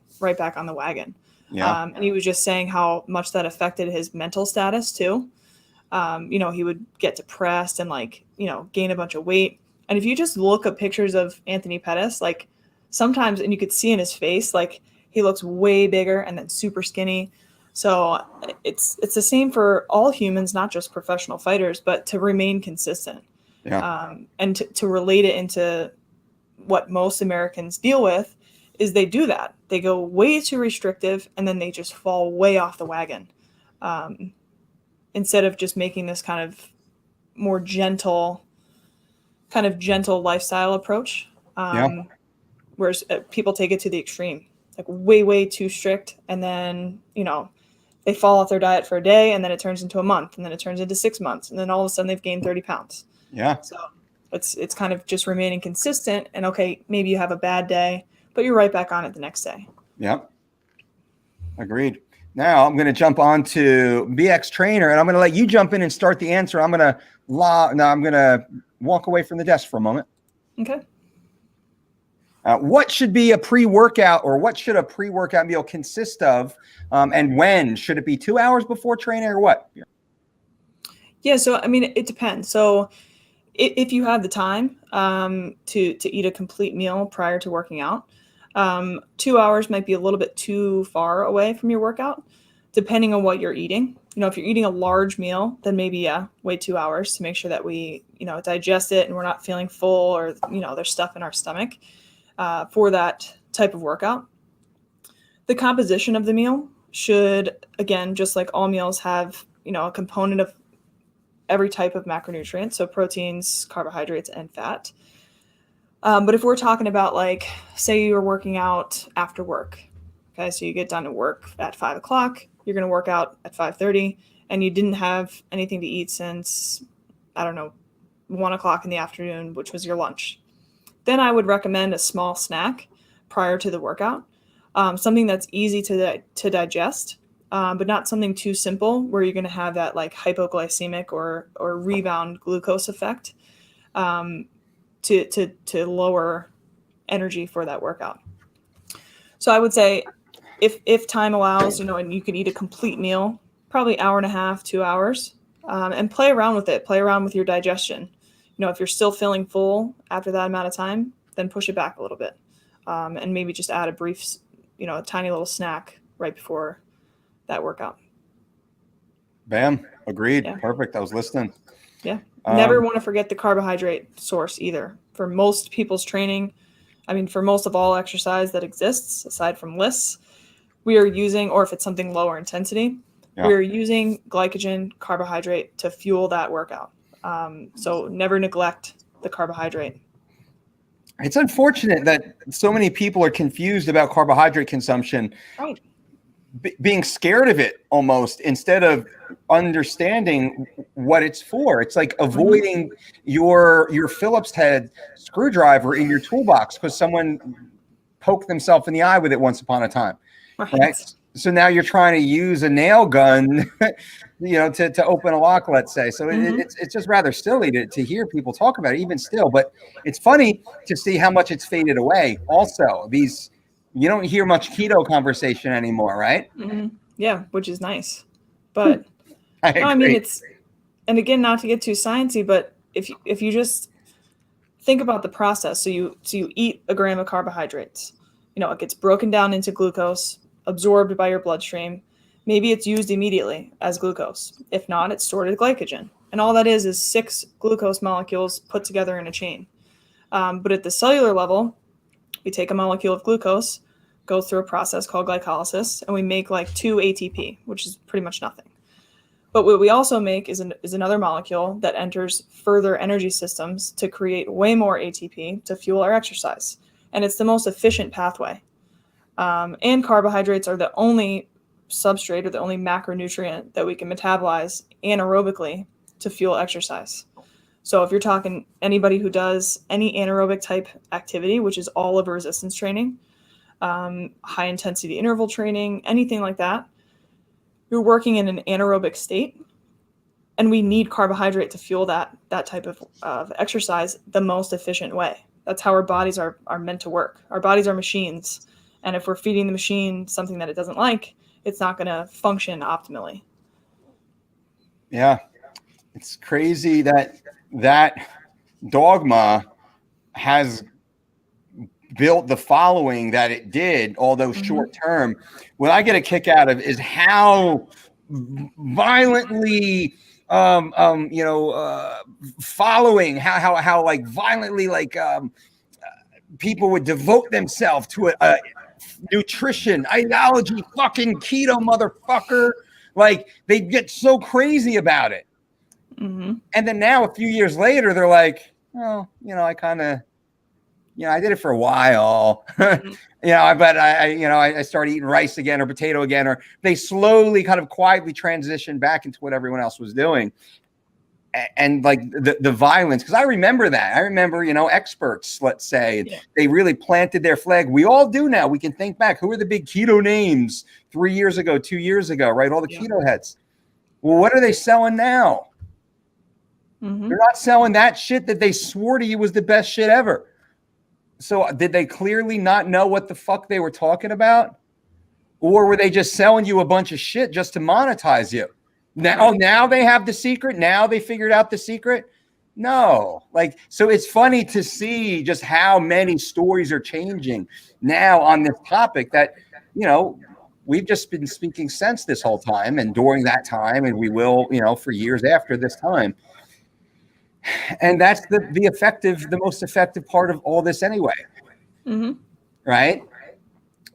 on the wagon. Yeah. And he was just saying how much that affected his mental status too. He would get depressed and gain a bunch of weight. And if you just look at pictures of Anthony Pettis, like sometimes, and you could see in his face, like he looks way bigger and then super skinny. So it's the same for all humans, not just professional fighters, but to remain consistent. Yeah. And to relate it into what most Americans deal with is they do that. They go way too restrictive and then they just fall way off the wagon. Instead of just making this kind of more gentle lifestyle approach. Whereas people take it to the extreme, like way, way too strict. And then, they fall off their diet for a day and then it turns into a month and then it turns into 6 months. And then all of a sudden they've gained 30 pounds. Yeah. So it's kind of just remaining consistent and maybe you have a bad day, but you're right back on it the next day. Yep. Agreed. Now I'm going to jump on to BX Trainer and I'm going to let you jump in and start the answer. I'm going to walk away from the desk for a moment. Okay. What should be a pre-workout, or what should a pre-workout meal consist of? And when should it be? 2 hours before training or what? Yeah. So, it depends. So if you have the time to eat a complete meal prior to working out, 2 hours might be a little bit too far away from your workout, depending on what you're eating. You know, if you're eating a large meal, then maybe, wait 2 hours to make sure that we, digest it and we're not feeling full or, there's stuff in our stomach for that type of workout. The composition of the meal should, again, just like all meals, have, a component of every type of macronutrient, so proteins, carbohydrates, and fat. But if we're talking about, like, say you're working out after work, okay, so you get done at work at 5 o'clock, you're going to work out at 5:30, and you didn't have anything to eat since, 1 o'clock in the afternoon, which was your lunch. Then I would recommend a small snack prior to the workout, something that's easy to digest, but not something too simple where you're going to have that like hypoglycemic or rebound glucose effect to lower energy for that workout. So I would say if time allows, and you can eat a complete meal, probably hour and a half, 2 hours, and play around with it, play around with your digestion. If you're still feeling full after that amount of time, then push it back a little bit, and maybe just add a brief, a tiny little snack right before that workout. Bam. Agreed. Yeah. Perfect. I was listening. Yeah. Never want to forget the carbohydrate source either. For most people's training, for most of all exercise that exists, aside from lists, we are using, or if it's something lower intensity, we are using glycogen, carbohydrate to fuel that workout. So never neglect the carbohydrate. It's unfortunate that so many people are confused about carbohydrate consumption. Right. Being scared of it almost, instead of understanding what it's for. It's like avoiding your Phillips head screwdriver in your toolbox because someone poked themselves in the eye with it once upon a time. Right? So now you're trying to use a nail gun, to open a lock, let's say. So it's just rather silly to hear people talk about it, even still. But it's funny to see how much it's faded away. Also, you don't hear much keto conversation anymore, right? Yeah, which is nice. But it's, and again, not to get too sciencey, but if you just think about the process, so you eat a gram of carbohydrates, it gets broken down into glucose, absorbed by your bloodstream. Maybe it's used immediately as glucose. If not, it's stored as glycogen. And all that is 6 glucose molecules put together in a chain. But at the cellular level, we take a molecule of glucose, goes through a process called glycolysis, and we make like 2 ATP, which is pretty much nothing. But what we also make is another molecule that enters further energy systems to create way more ATP to fuel our exercise. And it's the most efficient pathway. And carbohydrates are the only substrate or the only macronutrient that we can metabolize anaerobically to fuel exercise. So if you're talking anybody who does any anaerobic type activity, which is all of resistance training, high intensity interval training, anything like that, you're working in an anaerobic state, and we need carbohydrate to fuel that type of exercise the most efficient way. That's how our bodies are meant to work. Our bodies are machines, and if we're feeding the machine something that it doesn't like, it's not going to function optimally. Yeah, it's crazy that dogma has built the following that it did, although short term. What I get a kick out of is how violently following how like violently people would devote themselves to a nutrition ideology, fucking keto motherfucker. Like they get so crazy about it. And then now a few years later, they're like, oh, I kind of, I did it for a while, but I started eating rice again or potato again, or they slowly kind of quietly transitioned back into what everyone else was doing. And like the violence, because I remember that. I remember, experts, let's say, they really planted their flag. We all do now. We can think back. Who are the big keto names 3 years ago, 2 years ago, right? All the keto heads. Well, what are they selling now? They're not selling that shit that they swore to you was the best shit ever. So did they clearly not know what the fuck they were talking about? Or were they just selling you a bunch of shit just to monetize you? Now they have the secret. Now they figured out the secret. No, like, so it's funny to see just how many stories are changing now on this topic that, we've just been speaking sense this whole time and during that time, and we will, for years after this time. And that's the most effective part of all this anyway. Mm-hmm. Right.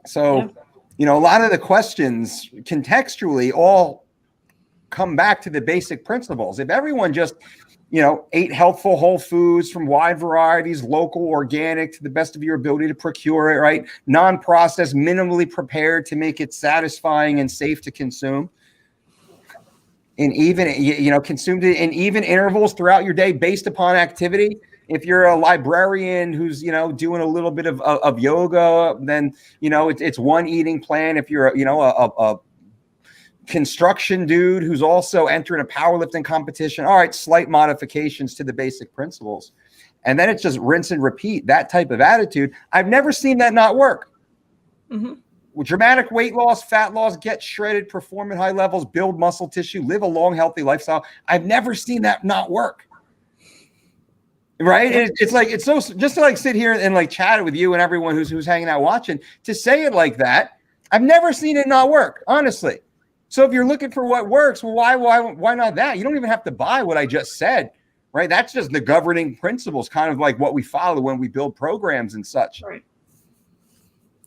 So, a lot of the questions contextually all come back to the basic principles. If everyone just, ate healthful whole foods from wide varieties, local, organic, to the best of your ability to procure it, right? Non-processed, minimally prepared to make it satisfying and safe to consume. And even, consumed in even intervals throughout your day based upon activity. If you're a librarian who's, doing a little bit of yoga, then, it's one eating plan. If you're, a construction dude who's also entering a powerlifting competition, all right, slight modifications to the basic principles. And then it's just rinse and repeat, that type of attitude. I've never seen that not work. Mm-hmm. With dramatic weight loss, fat loss, get shredded, perform at high levels, build muscle tissue, live a long, healthy lifestyle. I've never seen that not work. Right? And it's like, it's so, just to like sit here and like chat with you and everyone who's hanging out watching, to say it like that, I've never seen it not work, honestly. So if you're looking for what works, well, why not that? You don't even have to buy what I just said, right? That's just the governing principles, kind of like what we follow when we build programs and such. Right.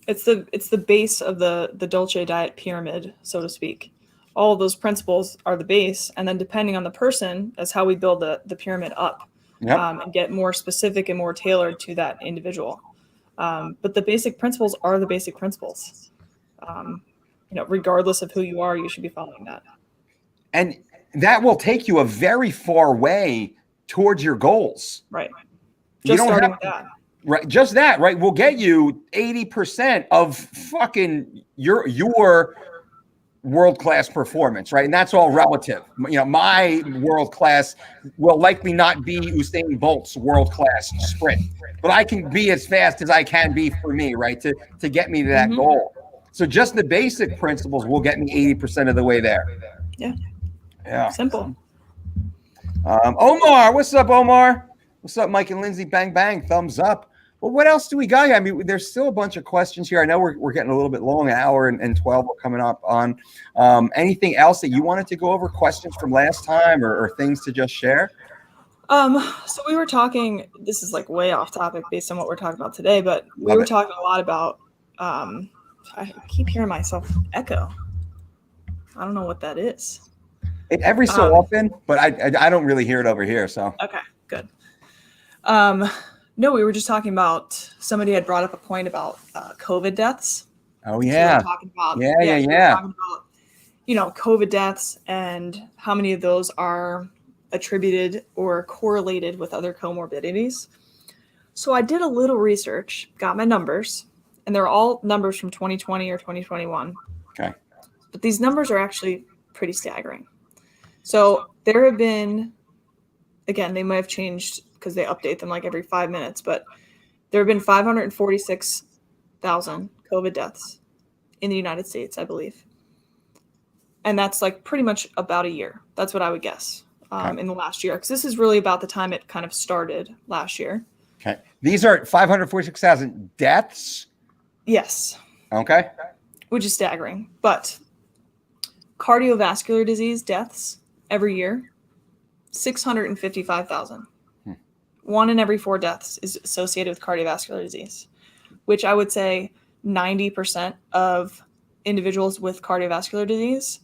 It's the base of the DOLCE diet pyramid, so to speak. All of those principles are the base, and then depending on the person, that's how we build the pyramid up. Yep. And get more specific and more tailored to that individual. But the basic principles are the basic principles. Regardless of who you are, you should be following that. And that will take you a very far way towards your goals. Right. Just starting with that. Right. Just that, right, will get you 80% of fucking your world-class performance, right? And that's all relative. My world-class will likely not be Usain Bolt's world-class sprint, but I can be as fast as I can be for me, right, to get me to that goal. So just the basic principles will get me 80% of the way there. Yeah. Simple. Omar, what's up, Omar? What's up, Mike and Lindsay? Bang, bang, thumbs up. Well, what else do we got? I mean, there's still a bunch of questions here. I know we're getting a little bit long, an hour and 12 are coming up on. Anything else that you wanted to go over? Questions from last time or things to just share? So we were talking, this is like way off topic based on what we're talking about today, but we were talking a lot about, I keep hearing myself echo. I don't know what that is. Every so often, but I don't really hear it over here. So okay, good. No, we were just talking about, somebody had brought up a point about COVID deaths. Oh yeah. So talking about, talking about, COVID deaths and how many of those are attributed or correlated with other comorbidities. So I did a little research, got my numbers, and they're all numbers from 2020 or 2021. Okay. But these numbers are actually pretty staggering. So there have been, again, they might have changed because they update them like every 5 minutes, but there have been 546,000 COVID deaths in the United States, I believe. And that's like pretty much about a year. That's what I would guess in the last year. Because this is really about the time it kind of started last year. Okay. These are 546,000 deaths? Yes. Okay. Which is staggering. But cardiovascular disease deaths every year, 655,000. 1 in every 4 deaths is associated with cardiovascular disease, which I would say 90% of individuals with cardiovascular disease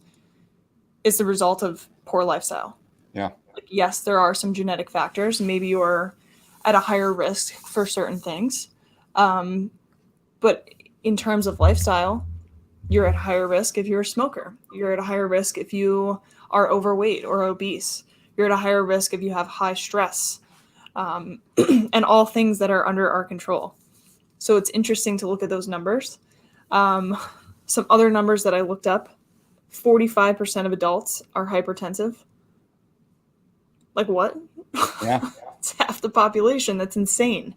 is the result of poor lifestyle. Yeah. Like, yes, there are some genetic factors. Maybe you're at a higher risk for certain things. But in terms of lifestyle, you're at higher risk if you're a smoker. You're at a higher risk if you are overweight or obese. You're at a higher risk if you have high stress. And all things that are under our control. So it's interesting to look at those numbers. Some other numbers that I looked up, 45% of adults are hypertensive. Like what? Yeah. It's half the population. That's insane.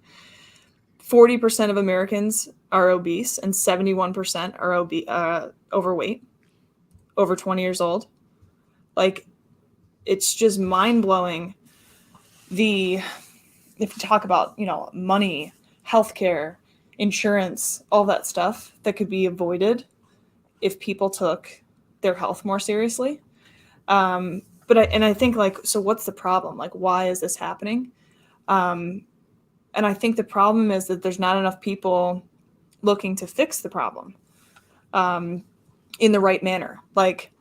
40% of Americans are obese and 71% are overweight, over 20 years old. Like, it's just mind-blowing if you talk about, money, healthcare, insurance, all that stuff that could be avoided if people took their health more seriously. I think so what's the problem? Like, why is this happening? And I think the problem is that there's not enough people looking to fix the problem in the right manner. Like,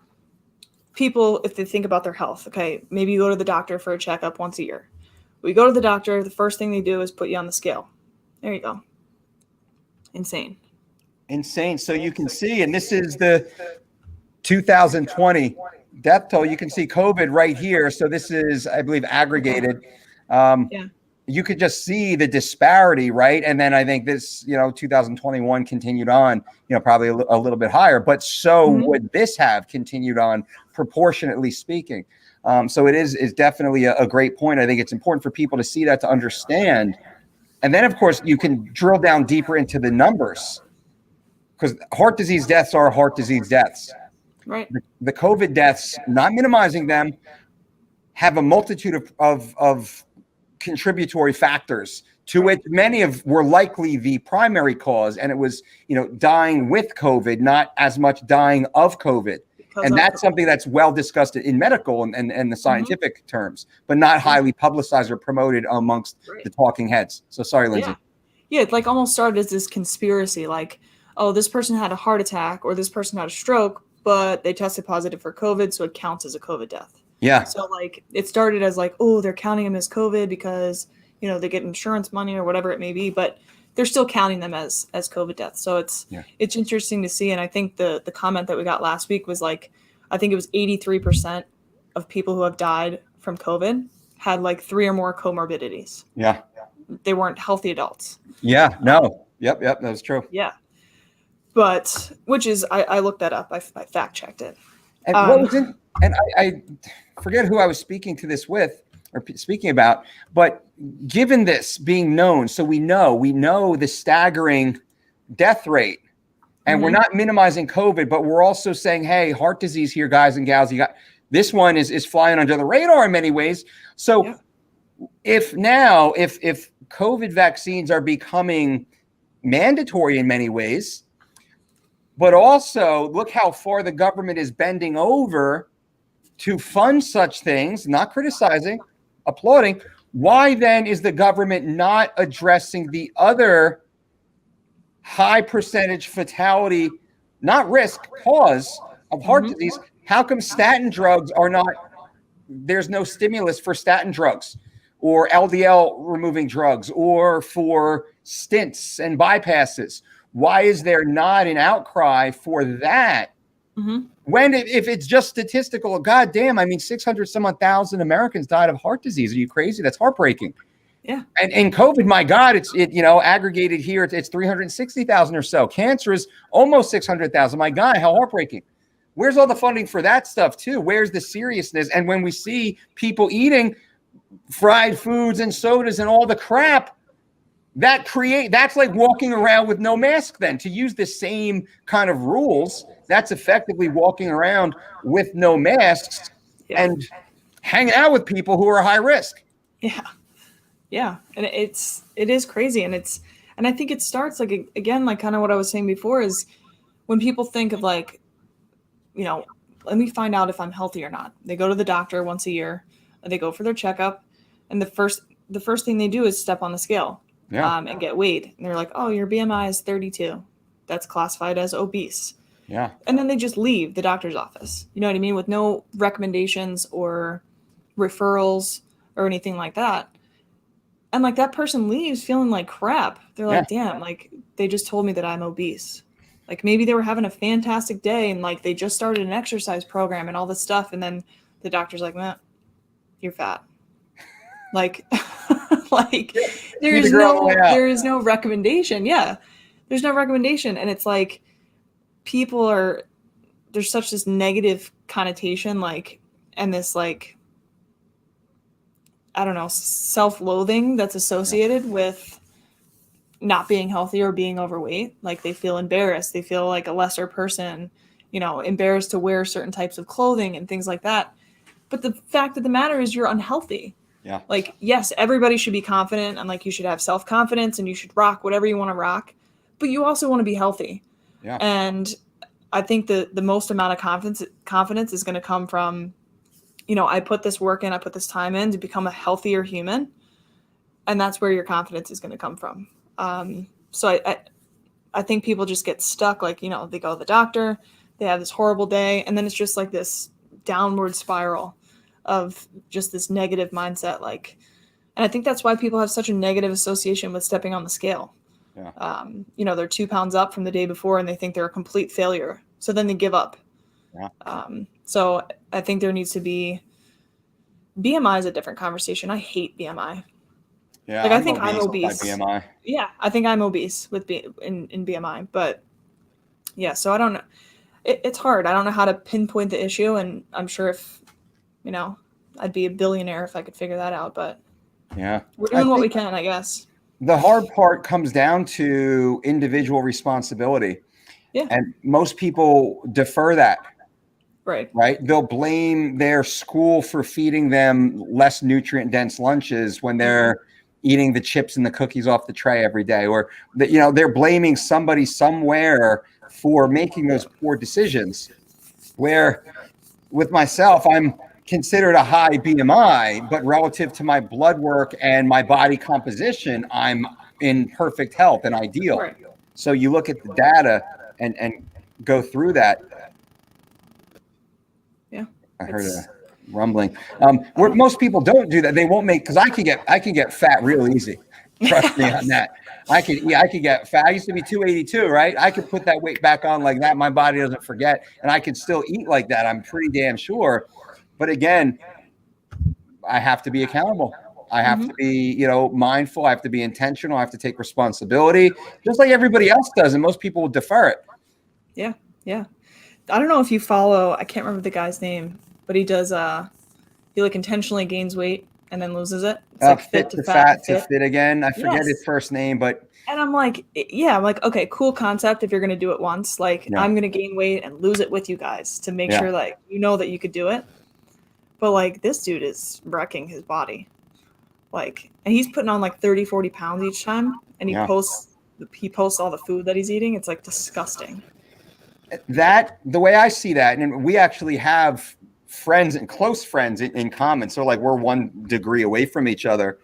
people, if they think about their health, okay, maybe you go to the doctor for a checkup once a year. We go to the doctor, the first thing they do is put you on the scale. There you go. Insane. So you can see, and this is the 2020 death toll. You can see COVID right here. So this is, I believe, aggregated. You could just see the disparity, right? And then I think this, 2021 continued on, probably a little bit higher, but so would this have continued on, proportionately speaking. So it is definitely a great point. I think it's important for people to see that, to understand. And then, of course, you can drill down deeper into the numbers, because heart disease deaths are heart disease deaths. Right. The COVID deaths, not minimizing them, have a multitude of contributory factors to it. Many were likely the primary cause, and it was, dying with COVID, not as much dying of COVID. And that's something that's well discussed in medical and the scientific terms, but not highly publicized or promoted amongst the talking heads. So sorry, Lindsay. Yeah, it like almost started as this conspiracy, like, oh, this person had a heart attack or this person had a stroke, but they tested positive for COVID, so it counts as a COVID death. Yeah. So like it started as like, oh, they're counting them as COVID because, they get insurance money or whatever it may be, but they're still counting them as COVID deaths. So it's interesting to see. And I think the comment that we got last week was like, I think it was 83% of people who have died from COVID had like 3 or more comorbidities. Yeah. They weren't healthy adults. Yeah. No. Yep. That was true. Yeah. But which is, I looked that up. I fact checked it. And what was in, and I forget who I was speaking to this with or speaking about, but given this being known, so we know the staggering death rate, and we're not minimizing COVID, but we're also saying, hey, heart disease here, guys and gals, you got this one is flying under the radar in many ways. So if COVID vaccines are becoming mandatory in many ways, but also look how far the government is bending over to fund such things, not criticizing, applauding. Why then is the government not addressing the other high percentage fatality, not risk, cause of heart disease? How come statin drugs are not, there's no stimulus for statin drugs or LDL removing drugs or for stents and bypasses? Why is there not an outcry for that? When, if it's just statistical, goddamn, 600 some odd thousand Americans died of heart disease. Are you crazy? That's heartbreaking. Yeah. And in COVID, my God, it's aggregated here. It's 360,000 or so. Cancer is almost 600,000. My God, how heartbreaking. Where's all the funding for that stuff too? Where's the seriousness? And when we see people eating fried foods and sodas and all the crap, that's like walking around with no mask then. To use the same kind of rules, that's effectively walking around with no masks and hanging out with people who are high risk. Yeah. And it is crazy. And I think it starts like, again, like kind of what I was saying before is when people think of like, let me find out if I'm healthy or not. They go to the doctor once a year, they go for their checkup, and the first thing they do is step on the scale and get weighed. And they're like, oh, your BMI is 32. That's classified as obese. Yeah. And then they just leave the doctor's office. You know what I mean? With no recommendations or referrals or anything like that. And like that person leaves feeling like crap. They're like, damn, like they just told me that I'm obese. Like maybe they were having a fantastic day and like they just started an exercise program and all this stuff. And then the doctor's like, man, you're fat. Like, there is no recommendation. Yeah. There's no recommendation. And it's like, there's such this negative connotation, like, and this like, I don't know, self-loathing that's associated with not being healthy or being overweight. Like they feel embarrassed. They feel like a lesser person, embarrassed to wear certain types of clothing and things like that. But the fact of the matter is you're unhealthy. Yeah. Like, yes, everybody should be confident, and like you should have self-confidence and you should rock whatever you want to rock, but you also want to be healthy. Yeah. And I think the most amount of confidence is going to come from, I put this work in, I put this time in to become a healthier human. And that's where your confidence is going to come from. So I think people just get stuck. Like, they go to the doctor, they have this horrible day, and then it's just like this downward spiral of just this negative mindset. Like, and I think that's why people have such a negative association with stepping on the scale. Yeah. They're 2 pounds up from the day before and they think they're a complete failure. So then they give up. Yeah. So I think there needs to be, BMI is a different conversation. I hate BMI. Yeah. Like, I think I'm obese. By BMI. Yeah. I think I'm obese with in BMI, but yeah. So I don't know. It's hard. I don't know how to pinpoint the issue. And I'm sure if, I'd be a billionaire if I could figure that out, but yeah, we're doing what we can, I guess. The hard part comes down to individual responsibility. Yeah. And most people defer that. Right. They'll blame their school for feeding them less nutrient dense lunches when they're eating the chips and the cookies off the tray every day, or they're blaming somebody somewhere for making those poor decisions. Where with myself, I'm considered a high BMI, but relative to my blood work and my body composition, I'm in perfect health and ideal. Right. So you look at the data and go through that. Yeah. I heard a rumbling. Where most people don't do that. They won't make, because I can get fat real easy. Trust me on that. I could get fat. I used to be 282, right? I could put that weight back on like that. My body doesn't forget, and I could still eat like that. I'm pretty damn sure. But again, I have to be accountable. I have to be, mindful. I have to be intentional. I have to take responsibility, just like everybody else does. And most people will defer it. Yeah. Yeah. I don't know if you follow, I can't remember the guy's name, but he does, he like intentionally gains weight and then loses it. It's like fit to fat to fit again. I forget his first name, but. And I'm like, okay, cool concept if you're going to do it once. Like, I'm going to gain weight and lose it with you guys to make sure, like, that you could do it. But like, this dude is wrecking his body. Like, and he's putting on like 30, 40 pounds each time. And he posts all the food that he's eating. It's like disgusting. That, the way I see that, and we actually have friends and close friends in common. So like, we're 1 degree away from each other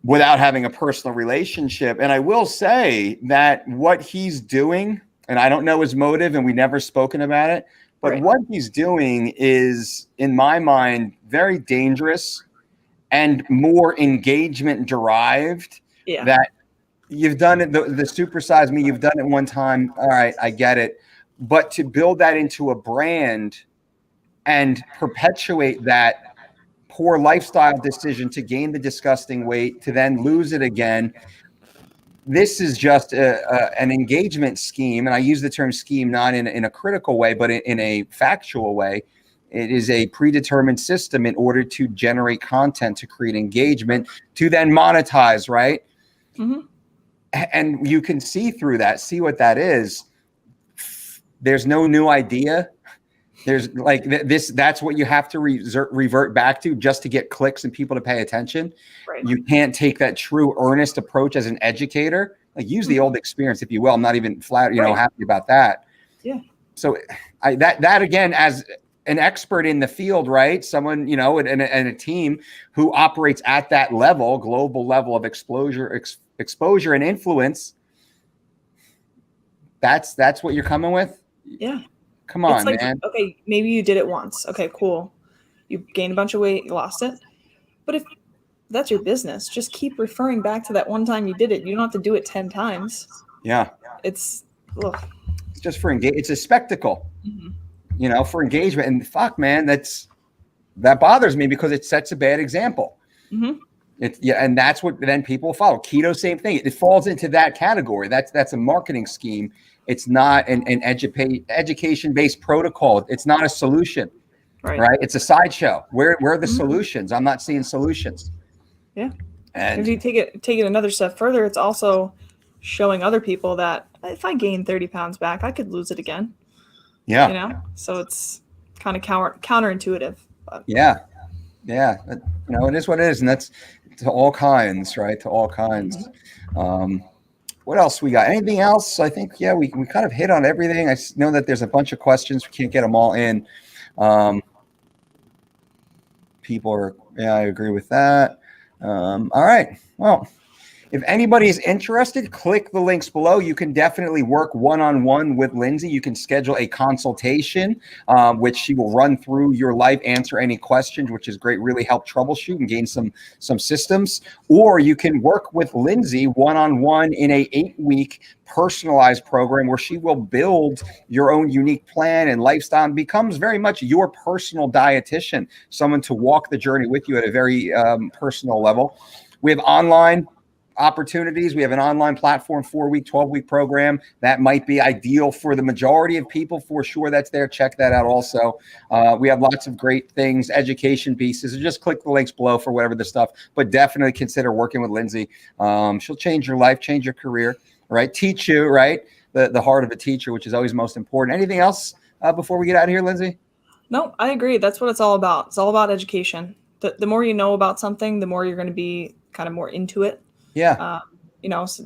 without having a personal relationship. And I will say that what he's doing, and I don't know his motive, and we never spoken about it, but what he's doing is, in my mind, very dangerous and more engagement derived. Yeah. That you've done it, the supersize me, you've done it one time. All right, I get it. But to build that into a brand and perpetuate that poor lifestyle decision to gain the disgusting weight, to then lose it again, this is just an engagement scheme. And I use the term scheme not in a critical way, but in a factual way. It is a predetermined system in order to generate content, to create engagement, to then monetize, right? Mm-hmm. And you can see through that, see what that is. There's no new idea. There's like this, that's what you have to revert back to just to get clicks and people to pay attention. Right. You can't take that true earnest approach as an educator, like use the old experience, if you will. I'm not even flat, happy about that. Yeah. So that again, as an expert in the field, right? Someone, and a team who operates at that level, global level of exposure and influence. That's what you're coming with. Yeah. Come on, like, man. Okay, maybe you did it once. Okay, cool. You gained a bunch of weight, you lost it. But if that's your business, just keep referring back to that one time you did it. You don't have to do it 10 times. Yeah. It's just for engagement. It's a spectacle, for engagement. And fuck, man, that bothers me because it sets a bad example. Mm-hmm. And that's what then people follow. Keto, same thing. It falls into that category. That's a marketing scheme. It's not an education-based protocol. It's not a solution, right? It's a sideshow. Where are the solutions? I'm not seeing solutions. Yeah. And if you take it another step further, it's also showing other people that if I gain 30 pounds back, I could lose it again. Yeah. So it's kind of counterintuitive. But. Yeah. Yeah, it is what it is, and that's to all kinds, right? To all kinds. What else we got? Anything else? I think, yeah, we kind of hit on everything. I know that there's a bunch of questions. We can't get them all in. People are, yeah, I agree with that. All right. Well, if anybody is interested, click the links below. You can definitely work one-on-one with Lindsay. You can schedule a consultation, which she will run through your life, answer any questions, which is great, really help troubleshoot and gain some systems. Or you can work with Lindsay one-on-one in a 8-week personalized program where she will build your own unique plan and lifestyle and becomes very much your personal dietitian, someone to walk the journey with you at a very personal level. We have online opportunities. We have an online platform, 4-week, 12-week program that might be ideal for the majority of people. For sure, that's there. Check that out also. We have lots of great things, education pieces. So just click the links below for whatever the stuff, but definitely consider working with Lindsay. She'll change your life, change your career, right? Teach you, right? The heart of a teacher, which is always most important. Anything else before we get out of here, Lindsay? No, I agree. That's what it's all about. It's all about education. The more you know about something, the more you're going to be kind of more into it. Yeah.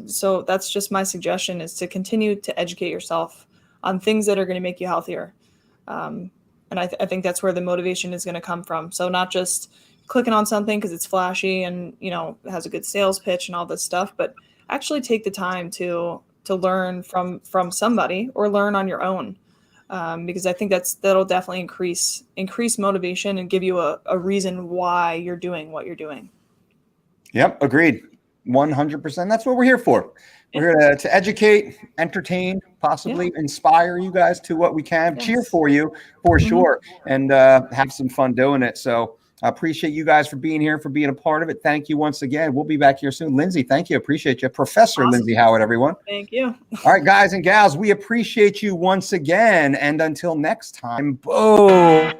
So that's just my suggestion, is to continue to educate yourself on things that are going to make you healthier. And I think that's where the motivation is going to come from. So not just clicking on something because it's flashy and, has a good sales pitch and all this stuff, but actually take the time to learn from somebody or learn on your own. Because I think that'll definitely increase motivation and give you a reason why you're doing what you're doing. Yep. Agreed. 100%. That's what we're here for. We're here to educate, entertain, possibly inspire you guys to what we can, cheer for you for sure, and have some fun doing it. So I appreciate you guys for being here, for being a part of it. Thank you once again. We'll be back here soon. Lindsay, thank you. Appreciate you. Professor Lindsay Howard, everyone. Thank you. All right, guys and gals, we appreciate you once again. And until next time, boom.